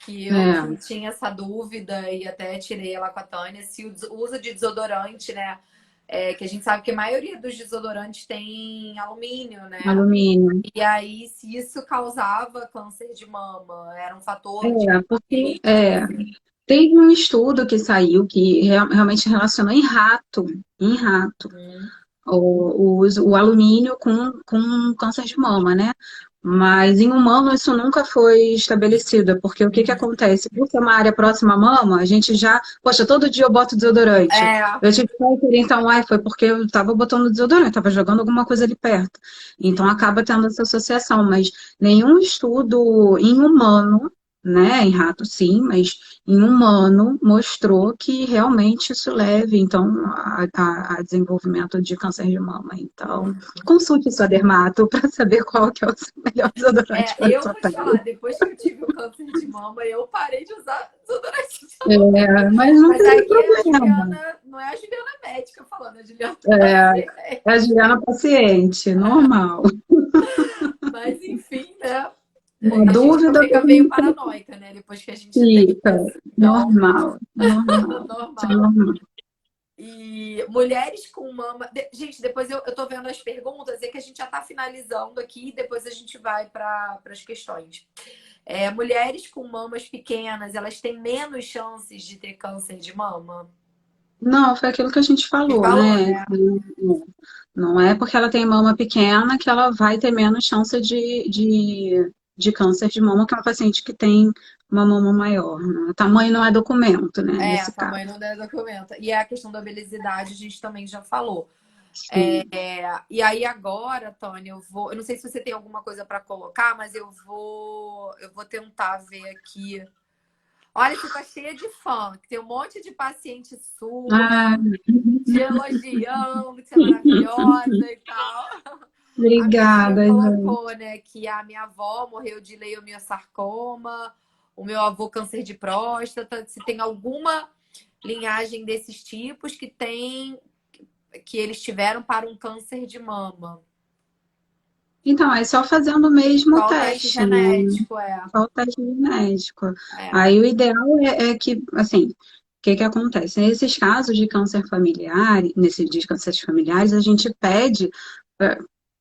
Que eu É, que tinha essa dúvida e até tirei ela com a Tânia, se o uso de desodorante, né? Que a gente sabe que a maioria dos desodorantes tem alumínio, né? alumínio. E aí, se isso causava câncer de mama, era um fator de Porque risco, assim. teve um estudo que saiu que realmente relacionou em rato, Hum, o alumínio com câncer de mama, né? Mas em humano isso nunca foi estabelecido, porque o que que uhum. acontece? Por ser uma área próxima à mama, a gente já, poxa, todo dia eu boto desodorante. É, Eu tive câncer, então, foi porque eu estava botando desodorante, estava jogando alguma coisa ali perto. Então acaba tendo essa associação, mas nenhum estudo em humano, né, em rato sim, mas em humano mostrou que realmente isso leve, então, a desenvolvimento de câncer de mama. Então, consulte sua dermato para saber qual que é o melhor desodorante para a eu sua vou te pele. falar, depois que eu tive o câncer de mama, eu parei de usar desodorante de novo. É, mas não Mas tem aqui é a problema. Juliana, não é a Juliana médica falando, é a Juliana É a paciente. Juliana paciente, normal. Mas enfim, né? Uma A gente dúvida, fica meio paranoica, né? Depois que a gente tem fica. isso. Então, Normal, normal. Isso é normal. normal. E mulheres com mama. Gente, depois eu tô vendo as perguntas, é que a gente já tá finalizando aqui, depois a gente vai para as questões. Mulheres com mamas pequenas, elas têm menos chances de ter câncer de mama? Não, foi aquilo que a gente Você falou, falou, né? né? Não é porque ela tem mama pequena que ela vai ter menos chance de câncer de mama, que é uma paciente que tem uma mama maior, né? O tamanho não é documento, né, É, nesse caso. tamanho não é documenta. E a questão da obesidade a gente também já falou. Sim. E aí agora, Tânia, eu não sei se você tem alguma coisa para colocar, mas eu vou tentar ver aqui. Olha, você tá cheia de fã, que tem um monte de paciente Ah, sua, te elogiando, que você é maravilhosa e tal. A minha tia obrigada, colocou, gente. né, que a minha avó morreu de leiomiosarcoma, o meu avô câncer de próstata, se tem alguma linhagem desses tipos que eles tiveram para um câncer de mama. Então, é só fazendo o mesmo Só o teste teste, né? genético, é. Só o teste genético. É. Aí o ideal é que, assim, o que que acontece? Nesses casos de câncer familiar, nesses de cânceres familiares, a gente pede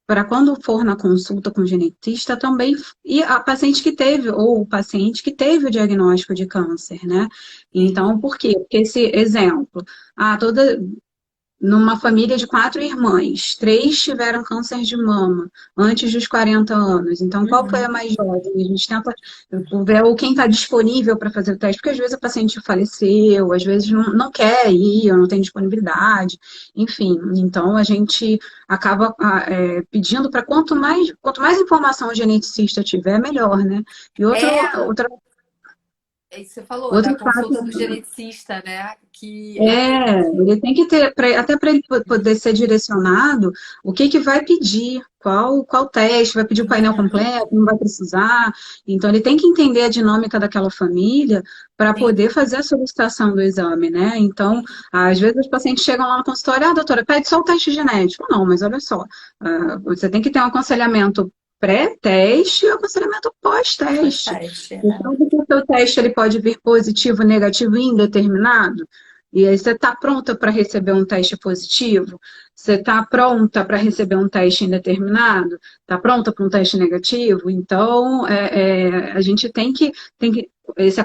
para quando for na consulta com o geneticista também, e a paciente que teve, ou o paciente que teve o diagnóstico de câncer, né? Então, Entendi. por quê? Porque esse exemplo, toda, numa família de 4 irmãs, 3 tiveram câncer de mama antes dos 40 anos. Então, qual foi a Uhum. mais jovem? A gente tenta ver quem está disponível para fazer o teste, porque às vezes o paciente faleceu, às vezes não quer ir, ou não tem disponibilidade, enfim. Então, a gente acaba pedindo para quanto mais informação o geneticista tiver, melhor, né? E É, é isso que você falou, da outro fato consulta do geneticista, né? Que ele tem que ter, até para ele poder ser direcionado, o que que vai pedir, qual teste, vai pedir o painel Uhum. completo, não vai precisar. Então, ele tem que entender a dinâmica daquela família para Sim, poder fazer a solicitação do exame, né? Então, sim. às vezes os pacientes chegam lá no consultório, doutora, pede só o teste genético. Não, mas olha só, você tem que ter um aconselhamento pré-teste e um aconselhamento pós-teste. Pós-teste, Então, porque o seu teste ele pode vir positivo, negativo e indeterminado. E aí você está pronta para receber um teste positivo? Você está pronta para receber um teste indeterminado? Está pronta para um teste negativo? Então, a gente tem que essa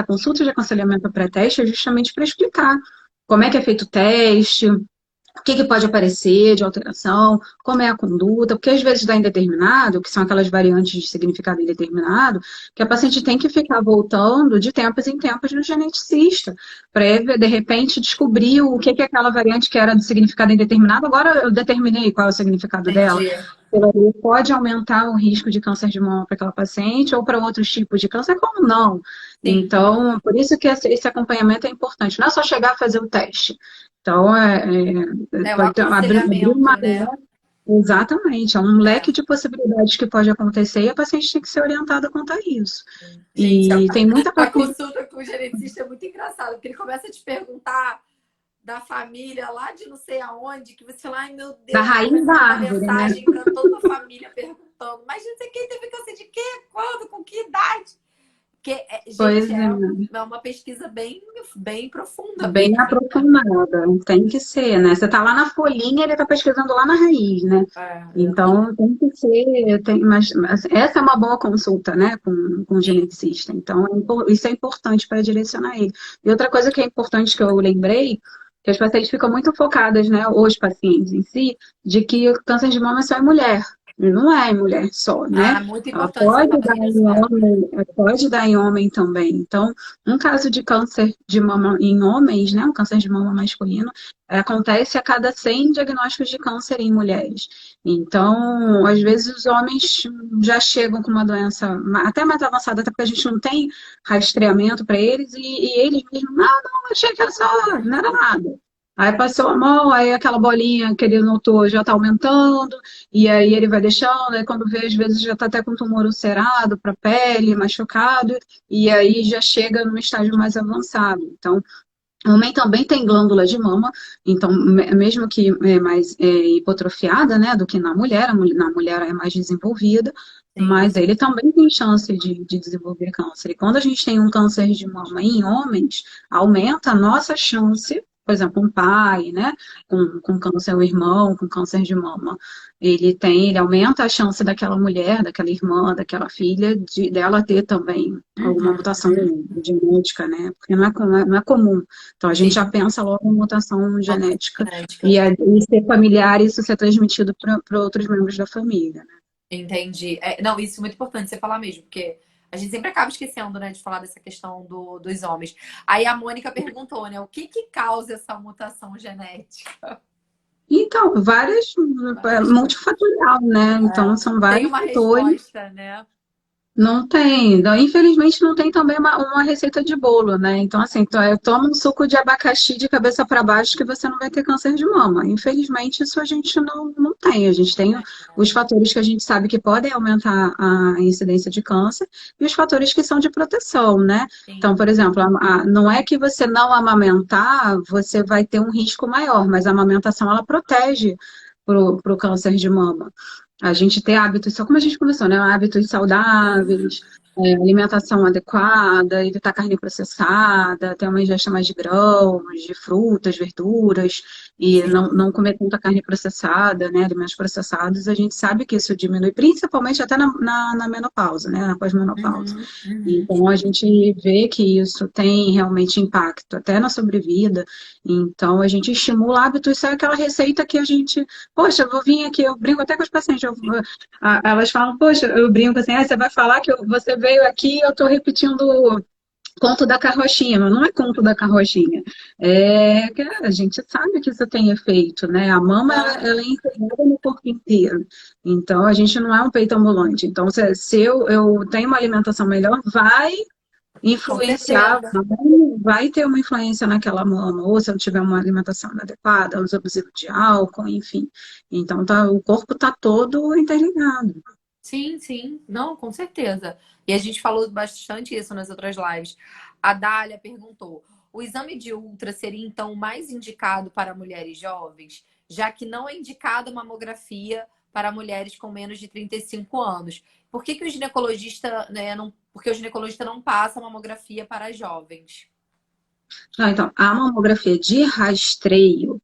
consulta de aconselhamento pré-teste é justamente para explicar como é que é feito o teste, o que que pode aparecer de alteração, como é a conduta, porque às vezes dá indeterminado, que são aquelas variantes de significado indeterminado, que a paciente tem que ficar voltando de tempos em tempos no geneticista, para de repente descobrir o que que é aquela variante que era de significado indeterminado, agora eu determinei qual é o significado dela. entendi. Pode aumentar o risco de câncer de mama para aquela paciente ou para outros tipos de câncer, como não? Sim. Então, por isso que esse acompanhamento é importante. Não é só chegar a fazer o teste. Então, É o pode abrir aconselhamento, uma. né? Exatamente, é um leque É. de possibilidades que pode acontecer e a paciente tem que ser orientada quanto a isso. Gente, E tem muita a paciente. consulta com o geneticista é muito engraçado, porque ele começa a te perguntar da família lá de não sei aonde, que você fala, ai meu Da Deus, ele raiz começa da a mandar árvore, né? mensagem para toda a família perguntando, mas não sei quem teve câncer de quê, quando, com que idade? Porque, Pois gente, é. é uma pesquisa bem profunda Bem mesmo, né? aprofundada, tem que ser, né? Você está lá na folhinha, ele está pesquisando lá na raiz, né? É, exatamente. Então, tem que ser, mas essa é uma boa consulta, né, com o Sim. geneticista. Então, isso é importante para direcionar ele. E outra coisa que é importante que eu lembrei, que as pacientes ficam muito focadas, né, os pacientes em si, de que o câncer de mama só é mulher. E não é em mulher só, né? Ah, muito Ela importante você pode falar dar isso, em é. homem, pode dar em homem também. Então, um caso de câncer de mama em homens, né, um câncer de mama masculino, acontece a cada 100 diagnósticos de câncer em mulheres. Então, às vezes os homens já chegam com uma doença até mais avançada, até porque a gente não tem rastreamento para eles, e eles mesmos, não, achei que era só, não era nada. Aí passou a mão, aí aquela bolinha que ele notou já está aumentando, e aí ele vai deixando, aí quando vê, às vezes já está até com tumor ulcerado para a pele, machucado, e aí já chega num estágio mais avançado. Então, o homem também tem glândula de mama, então, mesmo que mais hipotrofiada, né, do que na mulher é mais desenvolvida, Sim. mas ele também tem chance de desenvolver câncer. E quando a gente tem um câncer de mama em homens, aumenta a nossa chance, por exemplo, um pai, né, com câncer, um irmão com câncer de mama, ele aumenta a chance daquela mulher, daquela irmã, daquela filha, dela ter também alguma mutação Uhum. genética, né, porque não é comum. Então, a gente já Sim. pensa logo em mutação genética Genética. e ser familiar, isso ser transmitido para outros membros da família, né? Entendi. Não, isso é muito importante você falar mesmo, porque a gente sempre acaba esquecendo, né, de falar dessa questão dos homens. Aí a Mônica perguntou, né, o que que causa essa mutação genética? Então, várias, Várias coisas. multifatorial, né? Então, É, são não tem vários uma fatores. resposta, né? Não tem. Não, infelizmente não tem também uma receita de bolo, né? Então, assim, toma um suco de abacaxi de cabeça para baixo que você não vai ter câncer de mama. Infelizmente, isso a gente não tem. A gente tem os fatores que a gente sabe que podem aumentar a incidência de câncer e os fatores que são de proteção, né? Então, Sim. por exemplo, não é que você não amamentar, você vai ter um risco maior, mas a amamentação ela protege para o câncer de mama. A gente ter hábitos, só como a gente começou, né? Hábitos saudáveis, alimentação adequada, evitar carne processada, ter uma ingesta mais de grãos, de frutas, verduras, e Sim. não comer tanta carne processada, né? Alimentos processados, a gente sabe que isso diminui, principalmente até na menopausa, né? Na pós-menopausa. Uhum, uhum. Então, a gente vê que isso tem realmente impacto até na sobrevida. Então, a gente estimula hábitos, isso é aquela receita que a gente, poxa, eu vou vir aqui, eu brinco até com os pacientes, elas falam, poxa, eu brinco assim, você vai falar que você veio aqui e eu estou repetindo o conto da carrochinha, mas não é conto da carrochinha. É que a gente sabe que isso tem efeito, né? A mama, ela é integrada no corpo inteiro. Então, a gente não é um peito ambulante. Então, se eu tenho uma alimentação melhor, vai Com influenciar, certeza. vai ter uma influência naquela mama, ou se eu tiver uma alimentação inadequada, uso abusivo de álcool, enfim. Então, o corpo está todo interligado. Sim, sim. Não, com certeza. E a gente falou bastante isso nas outras lives. A Dália perguntou: o exame de ultra seria então mais indicado para mulheres jovens, já que não é indicada mamografia para mulheres com menos de 35 anos? Por que que o ginecologista, né, não, porque o ginecologista não passa mamografia para jovens? Então, a mamografia de rastreio,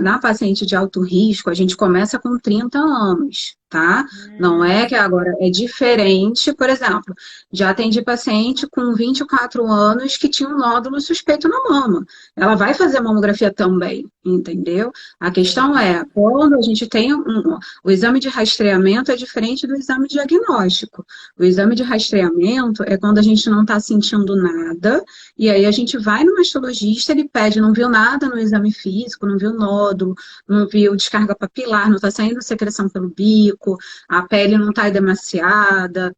na paciente de alto risco, a gente começa com 30 anos, tá? Não é que agora é diferente, por exemplo, já atendi paciente com 24 anos que tinha um nódulo suspeito na mama. Ela vai fazer mamografia também, entendeu? A questão Entendi. é, quando a gente tem o exame de rastreamento é diferente do exame diagnóstico. O exame de rastreamento é quando a gente não está sentindo nada, e aí a gente vai no mastologista, ele pede, não viu nada no exame físico, não viu nódulo, não viu descarga papilar, não está saindo secreção pelo bico, a pele não está edemaciada,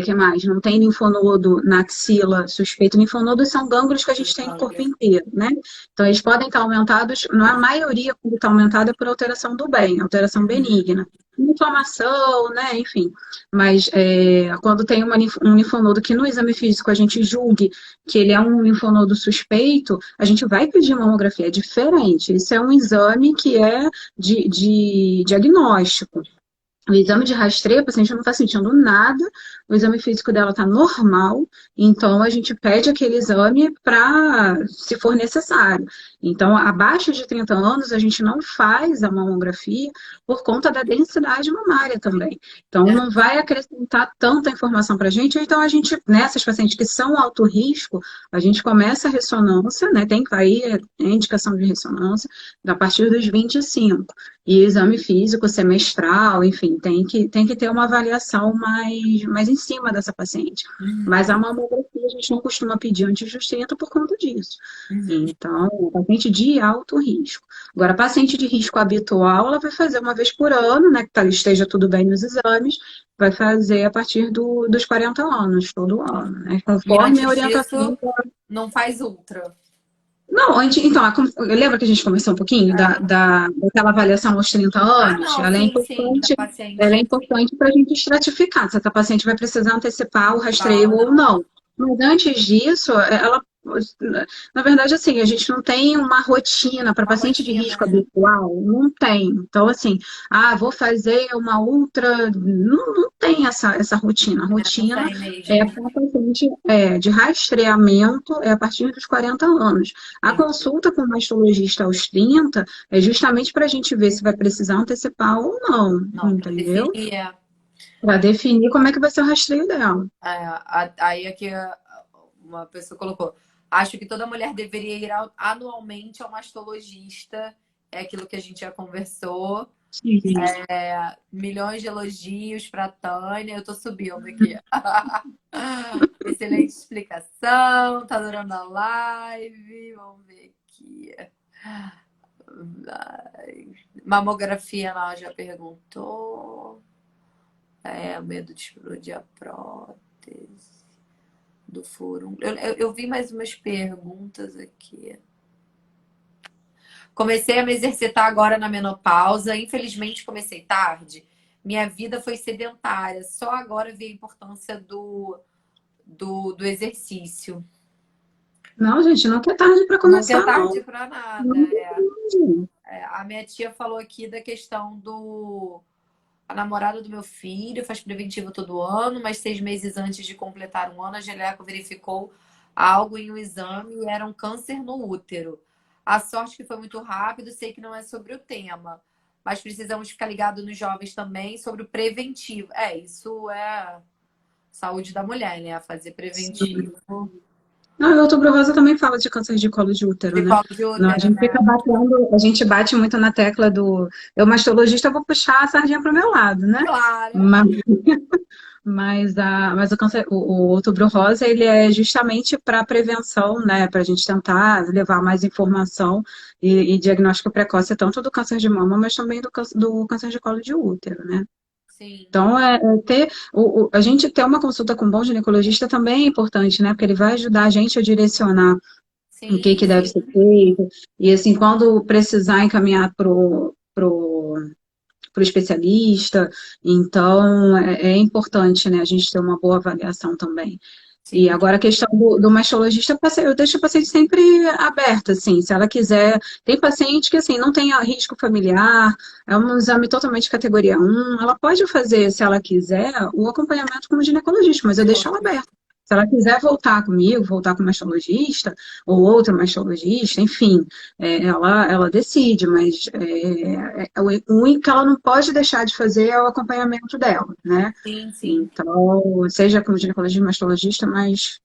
que mais? Não tem linfonodo na axila suspeito. Linfonodos são gânglios que a gente tem no corpo inteiro, né? Então, eles podem estar aumentados, na maioria, quando está aumentada, é por alteração do bem, alteração benigna. Inflamação, né? Enfim. Mas quando tem um linfonodo que no exame físico a gente julgue que ele é um linfonodo suspeito, a gente vai pedir mamografia. É diferente. Isso é um exame que é de diagnóstico. O exame de rastreio, a paciente não está sentindo nada, o exame físico dela está normal, então a gente pede aquele exame para, se for necessário. Então, abaixo de 30 anos, a gente não faz a mamografia por conta da densidade mamária também. Então, não vai acrescentar tanta informação para a gente. Então, a gente, nessas pacientes que são alto risco, a gente começa a ressonância, né? Tem aí a indicação de ressonância a partir dos 25. E exame físico semestral, enfim, tem que ter uma avaliação mais em cima dessa paciente. Mas a mamografia a gente não costuma pedir antes dos 30 por conta disso. Uhum. Então, paciente de alto risco. Agora, paciente de risco habitual, ela vai fazer uma vez por ano, né, que esteja tudo bem nos exames, vai fazer a partir dos 40 anos, todo ano, né, E conforme a antes orientação. disso, não faz ultra. Não, então, lembra que a gente começou um pouquinho daquela avaliação aos 30 Ah, anos? não, sim, sim, da Ela é paciente importante para a gente estratificar se a paciente vai precisar antecipar o tal rastreio ou ou não. não. Mas antes disso, na verdade, assim, a gente não tem uma rotina para Uma paciente de rotina, risco né? habitual, não tem. Então, assim, vou fazer uma ultra, não tem essa rotina. A Não rotina tem é mesmo. para paciente de rastreamento é a partir dos 40 anos. A Entendi. consulta com o mastologista aos 30 é justamente para a gente ver se vai precisar antecipar ou não, Não, para entendeu? definir Para definir como é que vai ser o rastreio dela. aí aqui uma pessoa colocou. Acho que toda mulher deveria ir anualmente ao mastologista é aquilo que a gente já conversou. Sim. Milhões de elogios para Tânia. Eu tô subindo aqui. Excelente explicação. Tá adorando a live. Vamos ver aqui. Mamografia, ela já perguntou. O medo de explodir a prótese do furo. Eu vi mais umas perguntas aqui. Comecei a me exercitar agora na menopausa. Infelizmente, comecei tarde. Minha vida foi sedentária. Só agora vi a importância do exercício. Não, gente, não é tarde para Nunca é começar, não. tarde para nada. Não é tarde. A minha tia falou aqui da questão do... A namorada do meu filho faz preventivo todo ano, mas 6 meses antes de completar um ano, a gineco verificou algo em um exame e era um câncer no útero. A sorte que foi muito rápido, sei que não é sobre o tema, mas precisamos ficar ligados nos jovens também sobre o preventivo. Isso é saúde da mulher, né? Fazer Sim. preventivo Não, e o Outubro Rosa também fala de câncer de colo de útero, de né? colo de Não, a útero, gente né? fica batendo, a gente bate muito na tecla do. Eu, mastologista, vou puxar a sardinha para o meu lado, né? Claro. Mas o câncer, o Outubro Rosa, ele é justamente para prevenção, né? Para a gente tentar levar mais informação e diagnóstico precoce, tanto do câncer de mama, mas também do câncer de colo de útero, né? Sim, Então, a gente ter uma consulta com um bom ginecologista também é importante, né? Porque ele vai ajudar a gente a direcionar o que sim, que deve sim. ser feito. E, assim, quando precisar encaminhar pro especialista, então é importante, né, a gente ter uma boa avaliação também. E Sim. agora a questão do mastologista, eu deixo a paciente sempre aberta, assim, se ela quiser. Tem paciente que, assim, não tem risco familiar, é um exame totalmente categoria 1, ela pode fazer, se ela quiser, o acompanhamento como ginecologista, mas eu deixo ela aberta. Se ela quiser voltar comigo, voltar com o mastologista, ou outro mastologista, enfim, ela decide, mas o único que ela não pode deixar de fazer é o acompanhamento dela, né? Sim, sim. Então, seja com ginecologista, mastologista, mas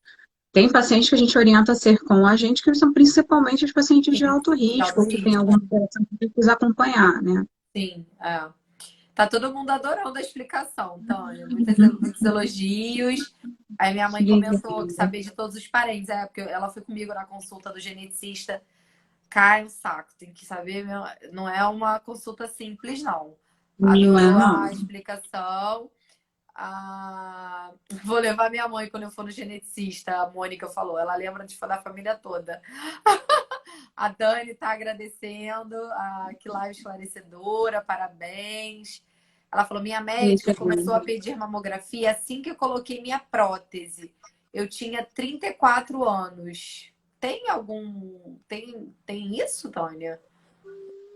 tem pacientes que a gente orienta a ser com a gente, que são principalmente os pacientes de Sim. alto De alto risco, ou que têm risco. alguma alteração que precisa acompanhar, né? Sim, Tá todo mundo adorando a explicação, Tânia. Muitos elogios. Aí minha mãe comentou que saber de todos os parentes. Porque ela foi comigo na consulta do geneticista. Cai um saco, tem que saber. Não é uma consulta simples, não. Não é, Adorou não. a explicação. Vou levar minha mãe quando eu for no geneticista, a Mônica falou. Ela lembra de da família toda. A Dani tá agradecendo. Que live esclarecedora, parabéns. Ela falou: minha Isso médica é começou bom. a pedir mamografia assim que eu coloquei minha prótese. Eu tinha 34 anos. Tem algum. Tem isso, Tânia?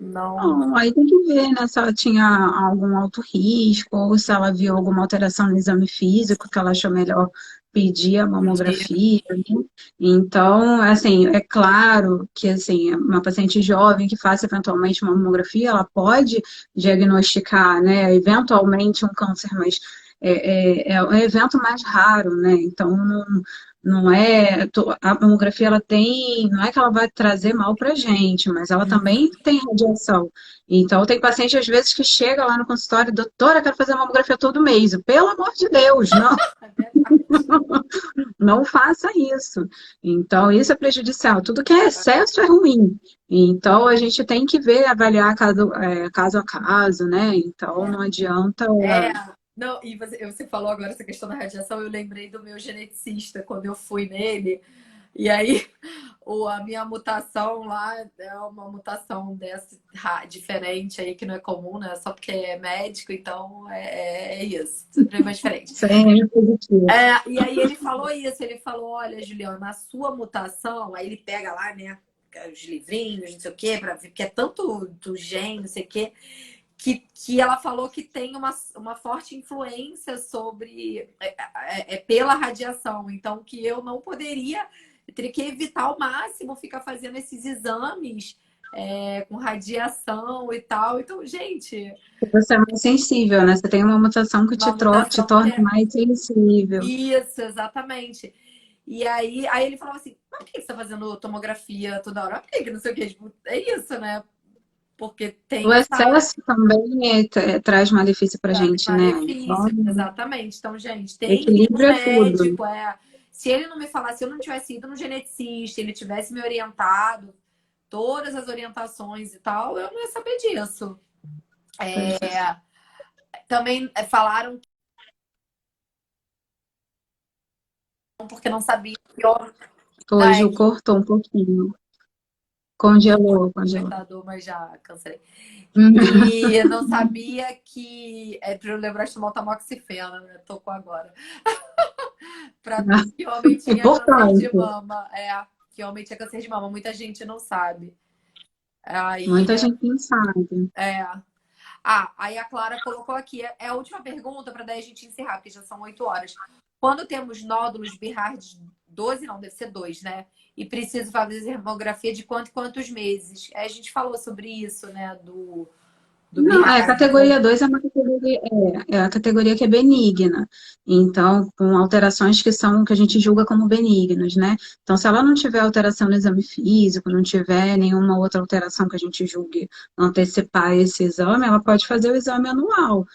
Não. Não, aí tem que ver, né, se ela tinha algum alto risco, ou se ela viu alguma alteração no exame físico, que ela achou melhor pedir a Entendi. mamografia, né? Então, assim, é claro que, assim, uma paciente jovem que faça eventualmente uma mamografia, ela pode diagnosticar, né, eventualmente um câncer, mas é um evento mais raro, né? Então, não é, a mamografia ela tem, não é que ela vai trazer mal pra gente, mas ela também tem radiação. Então tem paciente às vezes que chega lá no consultório, doutora, quero fazer mamografia todo mês. Pelo amor de Deus, não, É verdade. não faça isso. Então isso é prejudicial. Tudo que é excesso é ruim. Então a gente tem que ver, avaliar caso a caso, né? Então não adianta. É, não, e você falou agora essa questão da radiação, eu lembrei do meu geneticista quando eu fui nele, e aí a minha mutação lá é uma mutação dessa diferente aí, que não é comum, né? Só porque é médico, então é isso, sempre é mais diferente. Sem positivo. E aí ele falou isso, ele falou, olha, Juliana, a sua mutação, aí ele pega lá, né, os livrinhos, não sei o quê, para ver, porque é tanto do gene, não sei o quê, que ela falou que tem uma forte influência sobre pela radiação. Então, que eu não poderia, eu teria que evitar ao máximo ficar fazendo esses exames com radiação e tal. Então, gente, Você é mais sensível, né? Você tem uma mutação que uma te mutação que torna é mais sensível. isso, exatamente. E aí ele falava assim, mas por que você tá fazendo tomografia toda hora? Por que não sei o quê? Tipo, é isso, né? porque O tem essa excesso também traz malefício pra traz gente, né? Então, malefício, exatamente. Então, gente, tem que ir no equilíbrio é tudo. médico. Se ele não me falasse, se eu não tivesse ido no geneticista, ele tivesse me orientado, todas as orientações e tal, eu não ia saber disso. Pois é. Também falaram porque não sabia que Hoje o cortou um pouquinho. Congelou, congelou. despertador, mas já cancelei. Hum. E eu não sabia que. É para eu lembrar de tomar o tamoxifeno, né? Tocou agora. Para que homem tinha câncer de Importante. mama. Que homem tinha câncer de mama. Muita gente não sabe. Aí, Muita gente não sabe. é. Aí a Clara colocou aqui. É a última pergunta para daí a gente encerrar, porque já são 8 horas. Quando temos nódulos Bihard 12, não, deve ser 2, né? E preciso fazer hemografia de quantos meses? A gente falou sobre isso, né? Do Não, Bihard. categoria 2 é uma categoria, é a categoria que é benigna. Então, com alterações que a gente julga como benignas, né? Então, se ela não tiver alteração no exame físico, não tiver nenhuma outra alteração que a gente julgue antecipar esse exame, ela pode fazer o exame anual.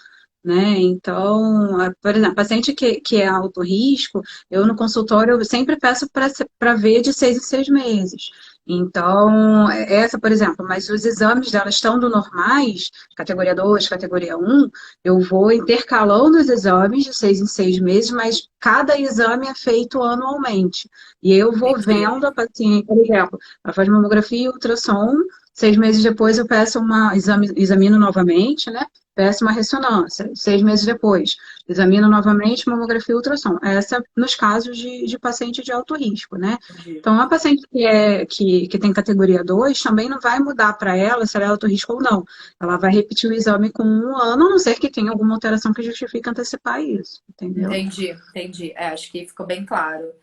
Né? Então, por exemplo, paciente que é alto risco, eu no consultório eu sempre peço para ver de 6 em 6 meses. Então, essa, por exemplo, mas os exames dela estando normais, categoria 2, categoria 1, eu vou intercalando os exames de 6 em 6 meses, mas cada exame é feito anualmente. E eu vou Entendi. vendo a paciente, por exemplo, ela faz mamografia e ultrassom, 6 meses depois eu peço examino novamente, né? Peço uma ressonância, 6 meses depois. Examino novamente mamografia e ultrassom. Essa nos casos de paciente de alto risco, né? Entendi. Então, a paciente que tem categoria 2 também não vai mudar para ela se ela é alto risco ou não. Ela vai repetir o exame com 1 ano, a não ser que tenha alguma alteração que justifique antecipar isso, entendeu? Entendi. Acho que ficou bem claro.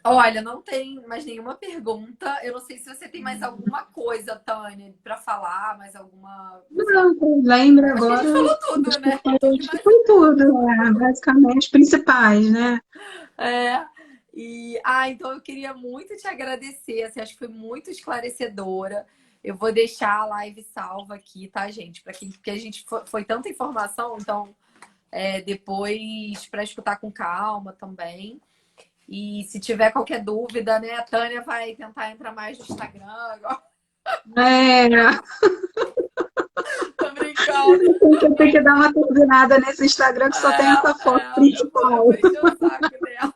Olha, não tem mais nenhuma pergunta. Eu não sei se você tem mais alguma coisa, Tânia, para falar, mais alguma. Não, lembra Acho que a gente agora, falou tudo, né? Tudo e acho que mais um foi pouco. tudo, basicamente, principais, né? É. Então eu queria muito te agradecer. Assim, acho que foi muito esclarecedora. Eu vou deixar a live salva aqui, tá, gente? Porque a gente foi tanta informação, então depois para escutar com calma também. E se tiver qualquer dúvida, né, a Tânia vai tentar entrar mais no Instagram. É, Tô brincando. tem que dar uma turbinada nesse Instagram que só tem essa foto Eu vou principal. encher o saco dela.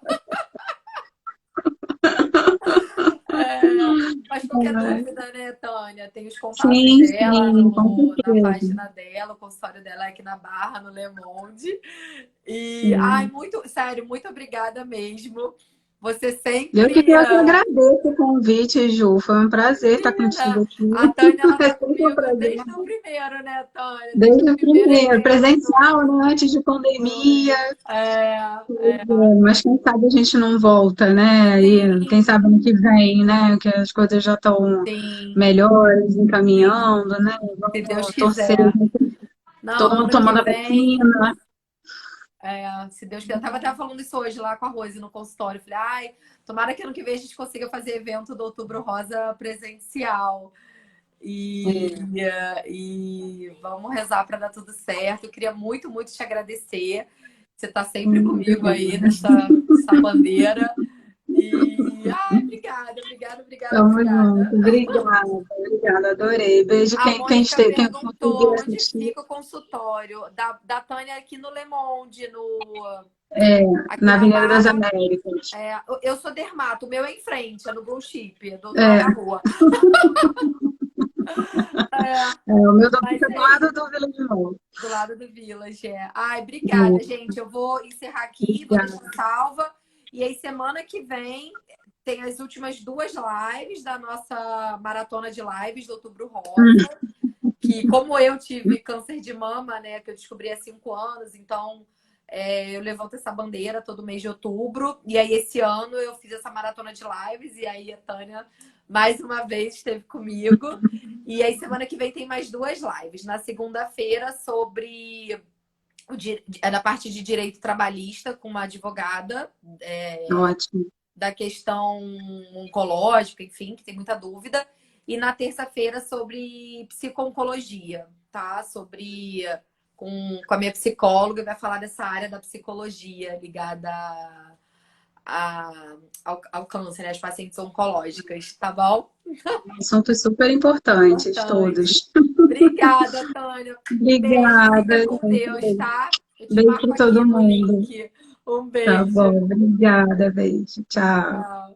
Mas qualquer dúvida, né, Tânia? Tem os contatos Sim, dela sim, com na certeza. página dela, o consultório dela é aqui na Barra, no Le Monde. Sim. Sério, muito obrigada mesmo. Você Eu que agradeço o convite, Ju. Foi um prazer estar imagina. contigo aqui. A Tânia, ela É tá sempre um comigo prazer. desde o primeiro, né, Tânia? Desde o Desde o primeiro primeiro, evento. presencial, né, antes de pandemia. É, Mas quem sabe a gente não volta, né? E quem sim, sabe ano que vem, né? Que as coisas já estão sim, melhores, sim. encaminhando, né? Se Deus Vamos torcer, quiser. Não, todo mundo ano que tomando a vem, vacina. se Deus quiser. Eu tava até falando isso hoje lá com a Rose no consultório. Falei, tomara que ano que vem a gente consiga fazer evento do Outubro Rosa presencial. E, É. e vamos rezar para dar tudo certo. Eu queria muito, muito te agradecer. Você tá sempre comigo aí Obrigada. nessa bandeira. Tamo Obrigada. junto. Obrigada, adorei. Beijo A Mônica quem conseguiu perguntou onde assistir. fica o consultório da Tânia aqui no Le Monde, É, aqui na na Avenida das Barra. Américas. Eu sou dermato, o meu é em frente, é no Blue Chip, do outro lado É, da rua. É, o meu dom mas fica do é lado isso, do Vila de Novo. do lado do Village. Obrigada, É, gente. Eu vou encerrar aqui, vou deixar obrigada. salva. E aí, semana que vem, tem as últimas 2 lives da nossa maratona de lives do Outubro Rosa. Que como eu tive câncer de mama, né, que eu descobri há 5 anos, então eu levanto essa bandeira todo mês de outubro. E aí esse ano eu fiz essa maratona de lives e aí a Tânia mais uma vez esteve comigo. E aí semana que vem tem mais 2 lives. Na segunda-feira sobre da parte de direito trabalhista com uma advogada Ótimo. da questão oncológica, enfim, que tem muita dúvida. E na terça-feira sobre psico-oncologia, tá? Com a minha psicóloga, vai falar dessa área da psicologia ligada ao câncer, né? As pacientes oncológicas, tá bom? Assuntos super importantes, Importante. todos. Obrigada, Tânia. Beijo, fica Obrigada, com Deus, gente. tá? Eu te Beijo marco para aqui todo no mundo. link. Um Tá beijo. bom, obrigada, beijo. Tchau. Tchau.